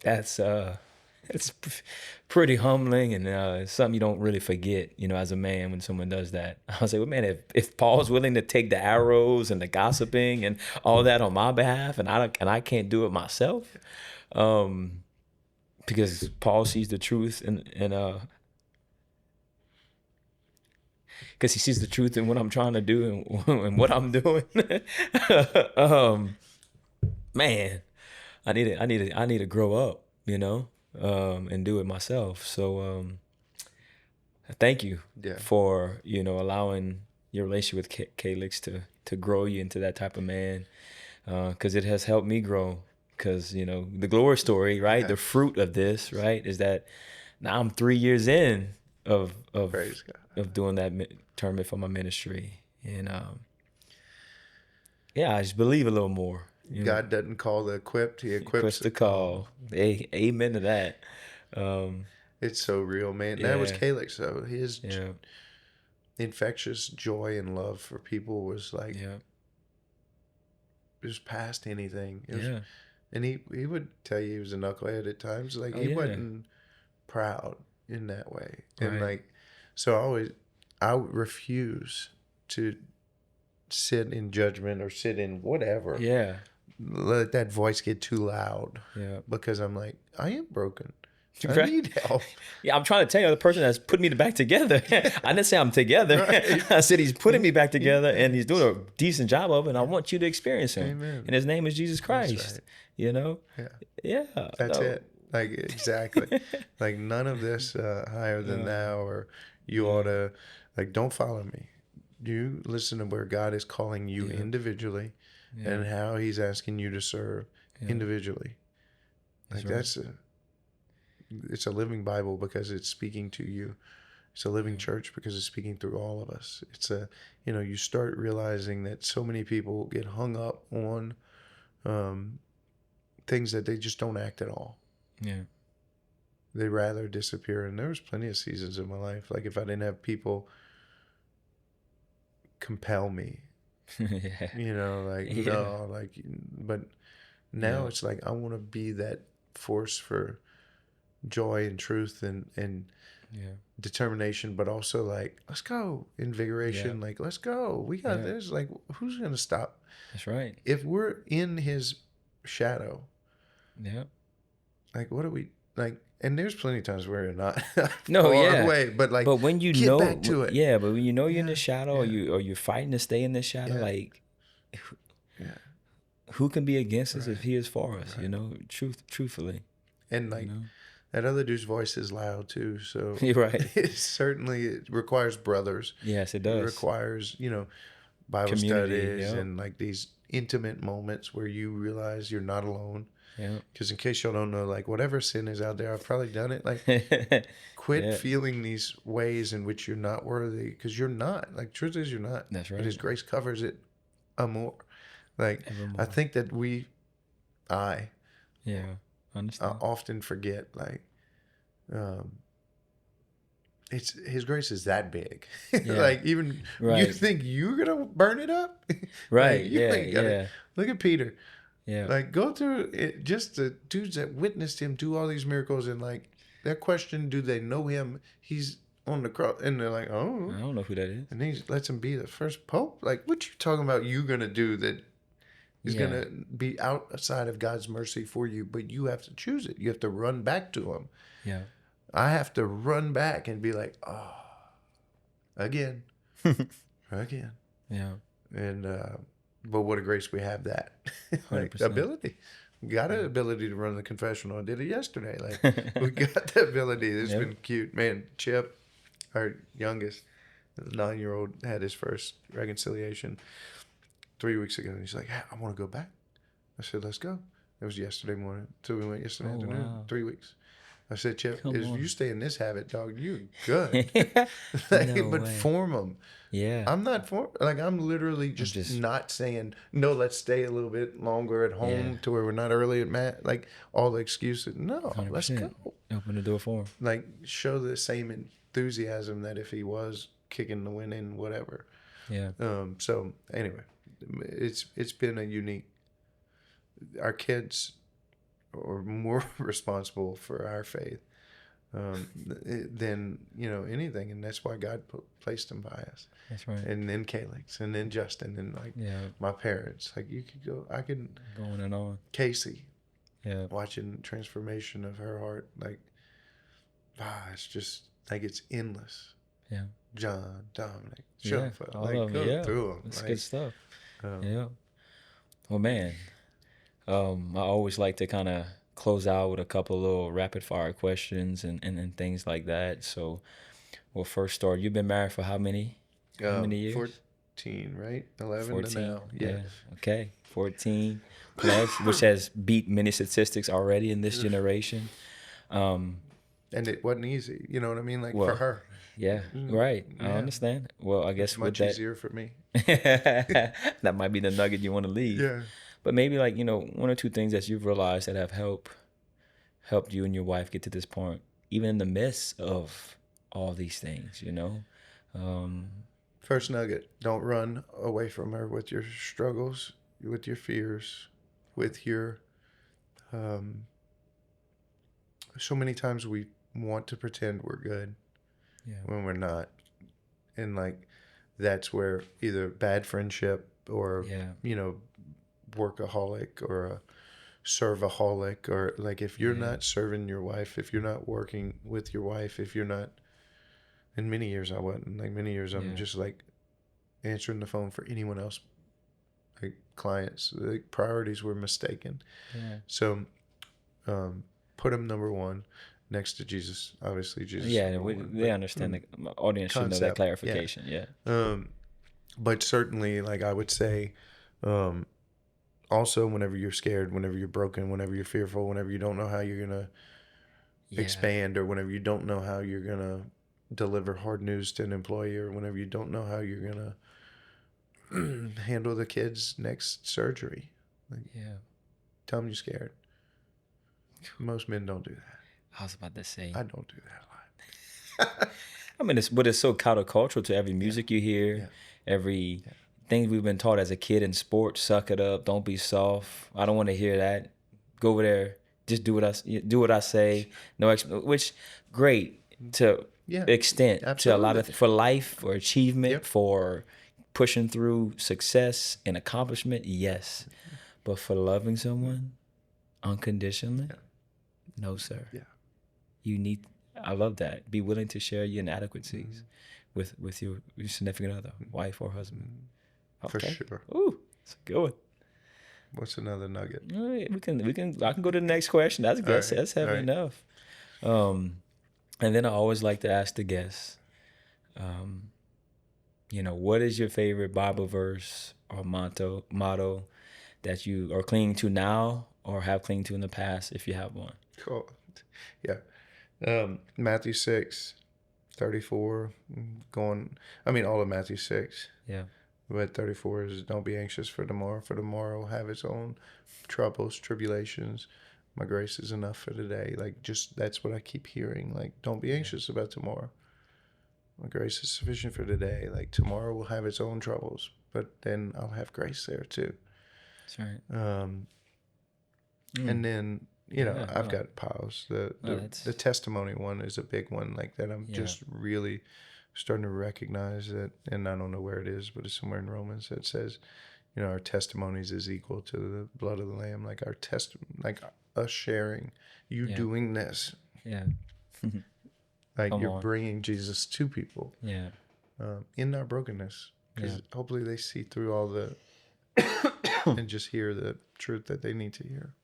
it's pretty humbling, and it's something you don't really forget, as a man when someone does that. I was like, well, man, if Paul's willing to take the arrows and the gossiping and all that on my behalf, and I can't do it myself, because Paul sees the truth and because he sees the truth in what I'm trying to do and what I'm doing. Man, I need to grow up, and do it myself. So thank you for, allowing your relationship with Calix to grow you into that type of man, because it has helped me grow. Because, the glory story, right? Yeah. The fruit of this, right, is that now I'm 3 years in of doing that tournament for my ministry. And I just believe a little more. God doesn't call the equipped, he equips the call. Amen to that. It's so real, man. That was Calix, though. His infectious joy and love for people was like, it was past anything. And he would tell you he was a knucklehead at times. Like, he wasn't proud in that way. And like, so I refuse to sit in judgment or sit in whatever. Yeah. Let that voice get too loud. Yeah. Because I'm like, I am broken. I need help. Yeah, I'm trying to tell you, the person that's putting me back together. I didn't say I'm together. Right. I said he's putting me back together, and he's doing a decent job of it, and I want you to experience him. Amen. And his name is Jesus Christ. That's right. Yeah. That's it. Like, exactly. Like, none of this higher than thou, or you ought to, like, don't follow me. You listen to where God is calling you individually and how he's asking you to serve individually. Like, it's a living Bible because it's speaking to you. It's a living church because it's speaking through all of us. It's you start realizing that so many people get hung up on things that they just don't act at all. Yeah. They rather disappear. And there was plenty of seasons in my life. Like, if I didn't have people compel me, but now it's like, I want to be that force for joy and truth and determination, but also like, let's go, invigoration. Like, let's go, we got this. Like, who's gonna stop? That's right. If we're in his shadow, like, what are we like? And there's plenty of times where you're not far away, but like, but when you get back to it, but when you're in the shadow, or you're fighting to stay in the shadow, like, who can be against us if he is for us? Truthfully, and like. That other dude's voice is loud too, so you're right. It requires brothers. Yes, it does. It requires, Bible studies and like these intimate moments where you realize you're not alone. Yeah. Because in case y'all don't know, like, whatever sin is out there, I've probably done it. Like, quit feeling these ways in which you're not worthy, because you're not. Like, truth is, you're not. That's right. But his grace covers it more. Like, evermore. I think that I often forget, like, it's his grace is that big. Like, even you think you're gonna burn it up, right? Like, look at Peter. Like, go through it. Just the dudes that witnessed him do all these miracles, and like, their question, do they know him? He's on the cross, and they're like, oh, I don't know who that is. And he lets him be the first pope. Like, what you talking about? You gonna do that? Is going to be outside of God's mercy for you, but you have to choose it. You have to run back to him. Yeah. I have to run back and be like, again. Yeah. And, but what a grace we have that. Like 100%. ability. We got an ability to run the confessional. I did it yesterday. Like we got the ability. It's been cute. Man, Chip, our youngest, the 9-year-old, had his first reconciliation 3 weeks ago. And he's like, hey, I want to go back. I said, let's go. It was yesterday morning. So we went yesterday afternoon. Wow. 3 weeks. I said, Chip, Come if on. you stay in this habit, dog, you're good. No But way. form them. Yeah. I'm not I'm literally just not saying, no, let's stay a little bit longer at home to where we're not early at mat. Like all the excuses. No, 100%. let's go. Open the door for him. Like show the same enthusiasm that if he was kicking the winning, whatever. Yeah. So anyway, it's been a unique, our kids are more responsible for our faith than anything, and that's why God placed them by us. That's right. And then Calix, and then Justin, and like my parents. Like you could go, I can go on and on. Casey, watching transformation of her heart, like it's just like it's endless. Yeah. John, Dominic, all of them. Yeah, through them. It's good stuff. Yeah. Well, man, I always like to kind of close out with a couple of little rapid fire questions and things like that. So we'll first start. You've been married for how many years? 14, right? 11 14 to now. Yeah. Okay. 14 plus, which has beat many statistics already in this generation. And it wasn't easy. You know what I mean? Like for her. Yeah. Right. I understand. Well, I guess much easier for me. That might be the nugget you want to leave. Yeah. But maybe like, one or two things that you've realized that have helped you and your wife get to this point, even in the midst of all these things, First nugget, don't run away from her with your struggles, with your fears, with your, so many times we want to pretend we're good when we're not. And like, that's where either bad friendship or, workaholic or a servaholic, or like if you're not serving your wife, if you're not working with your wife, if you're not, in many years I wasn't, like many years I'm just like answering the phone for anyone else, like clients, like priorities were mistaken. So put them number one next to Jesus, obviously Jesus. They understand, the audience should know that clarification. But certainly, like I would say, also, whenever you're scared, whenever you're broken, whenever you're fearful, whenever you don't know how you're going to expand, or whenever you don't know how you're going to deliver hard news to an employee, or whenever you don't know how you're going to handle the kid's next surgery. Like, tell them you're scared. Most men don't do that. I was about to say. I don't do that a lot. I mean, it's so countercultural to every music you hear, every... things we've been taught as a kid in sports. Suck it up. Don't be soft. I don't want to hear that. Go over there. Just do what I say. No, which great to extent. Absolutely. To a lot of for life, for achievement, for pushing through success and accomplishment. Yes, but for loving someone unconditionally, no, sir. Yeah, you need. I love that. Be willing to share your inadequacies with your significant other, wife or husband. Okay. For sure. Ooh, that's a good one. What's another nugget? All right, I can go to the next question. That's heavy enough. And then I always like to ask the guests, what is your favorite Bible verse or motto that you are clinging to now or have clinged to in the past, if you have one? Cool. Yeah. Matthew 6:34. All of Matthew 6. Yeah. But 34 is, don't be anxious for tomorrow will have its own troubles, tribulations. My grace is enough for today. Like, just, that's what I keep hearing. Like, don't be anxious about tomorrow. My grace is sufficient for today. Like, tomorrow will have its own troubles, but then I'll have grace there too. That's right. And then, I've got piles. The testimony one is a big one, like that I'm just really starting to recognize that, and I don't know where it is, but it's somewhere in Romans that says, our testimonies is equal to the blood of the Lamb. Like our like us sharing, doing this. Yeah. Like you're bringing Jesus to people. Yeah. In our brokenness. because hopefully they see through all the and just hear the truth that they need to hear.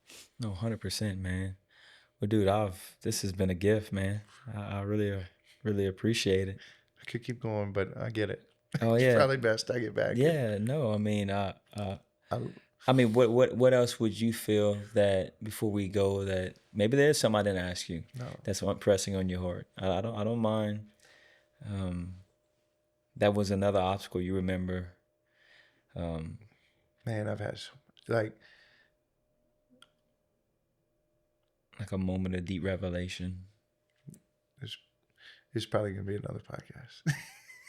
No, 100%, man. Well, dude, this has been a gift, man. I really appreciate it. I could keep going, but I get it. Oh yeah, it's probably best I get back. Yeah, no, I mean, what else would you feel that before we go that maybe there's something I didn't ask you that's pressing on your heart? I don't mind. That was another obstacle you remember. Man, I've had like a moment of deep revelation. It's probably gonna be another podcast.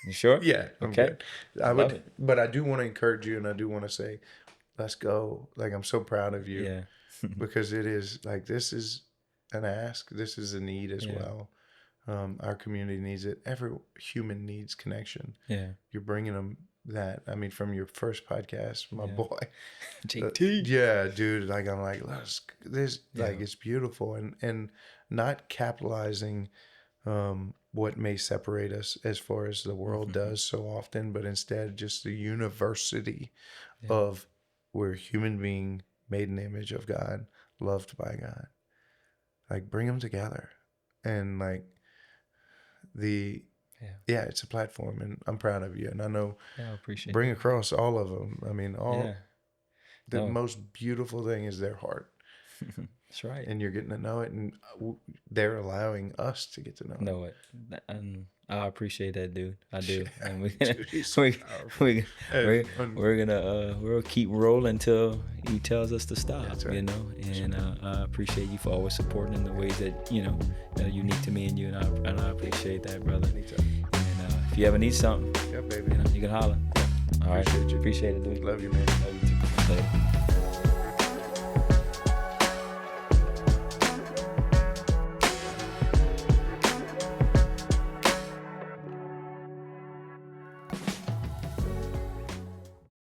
You sure? Yeah. Okay. But I do want to encourage you, and I do want to say, let's go. Like, I'm so proud of you. Yeah. Because it is like, this is an ask. This is a need as well. Our community needs it. Every human needs connection. Yeah. You're bringing them that. I mean, from your first podcast, my boy. JT. Yeah, dude. Like, I'm like, like, it's beautiful. And not capitalizing what may separate us as far as the world does so often, but instead just the university of we're a human being made in the image of God, loved by God. Like, bring them together. And like it's a platform, and I'm proud of you. And I know I appreciate bring across all of them. I mean, the most beautiful thing is their heart. That's right. And you're getting to know it, and they're allowing us to get to know it. And I appreciate that, dude. I do. And we'll keep rolling until he tells us to stop. That's right. You know. And I appreciate you for always supporting in the ways that that are unique to me and you, and I appreciate that, brother. Anytime. And if you ever need something, baby, you can holler. All right, appreciate it, dude. Love you, man. Love you too. Later.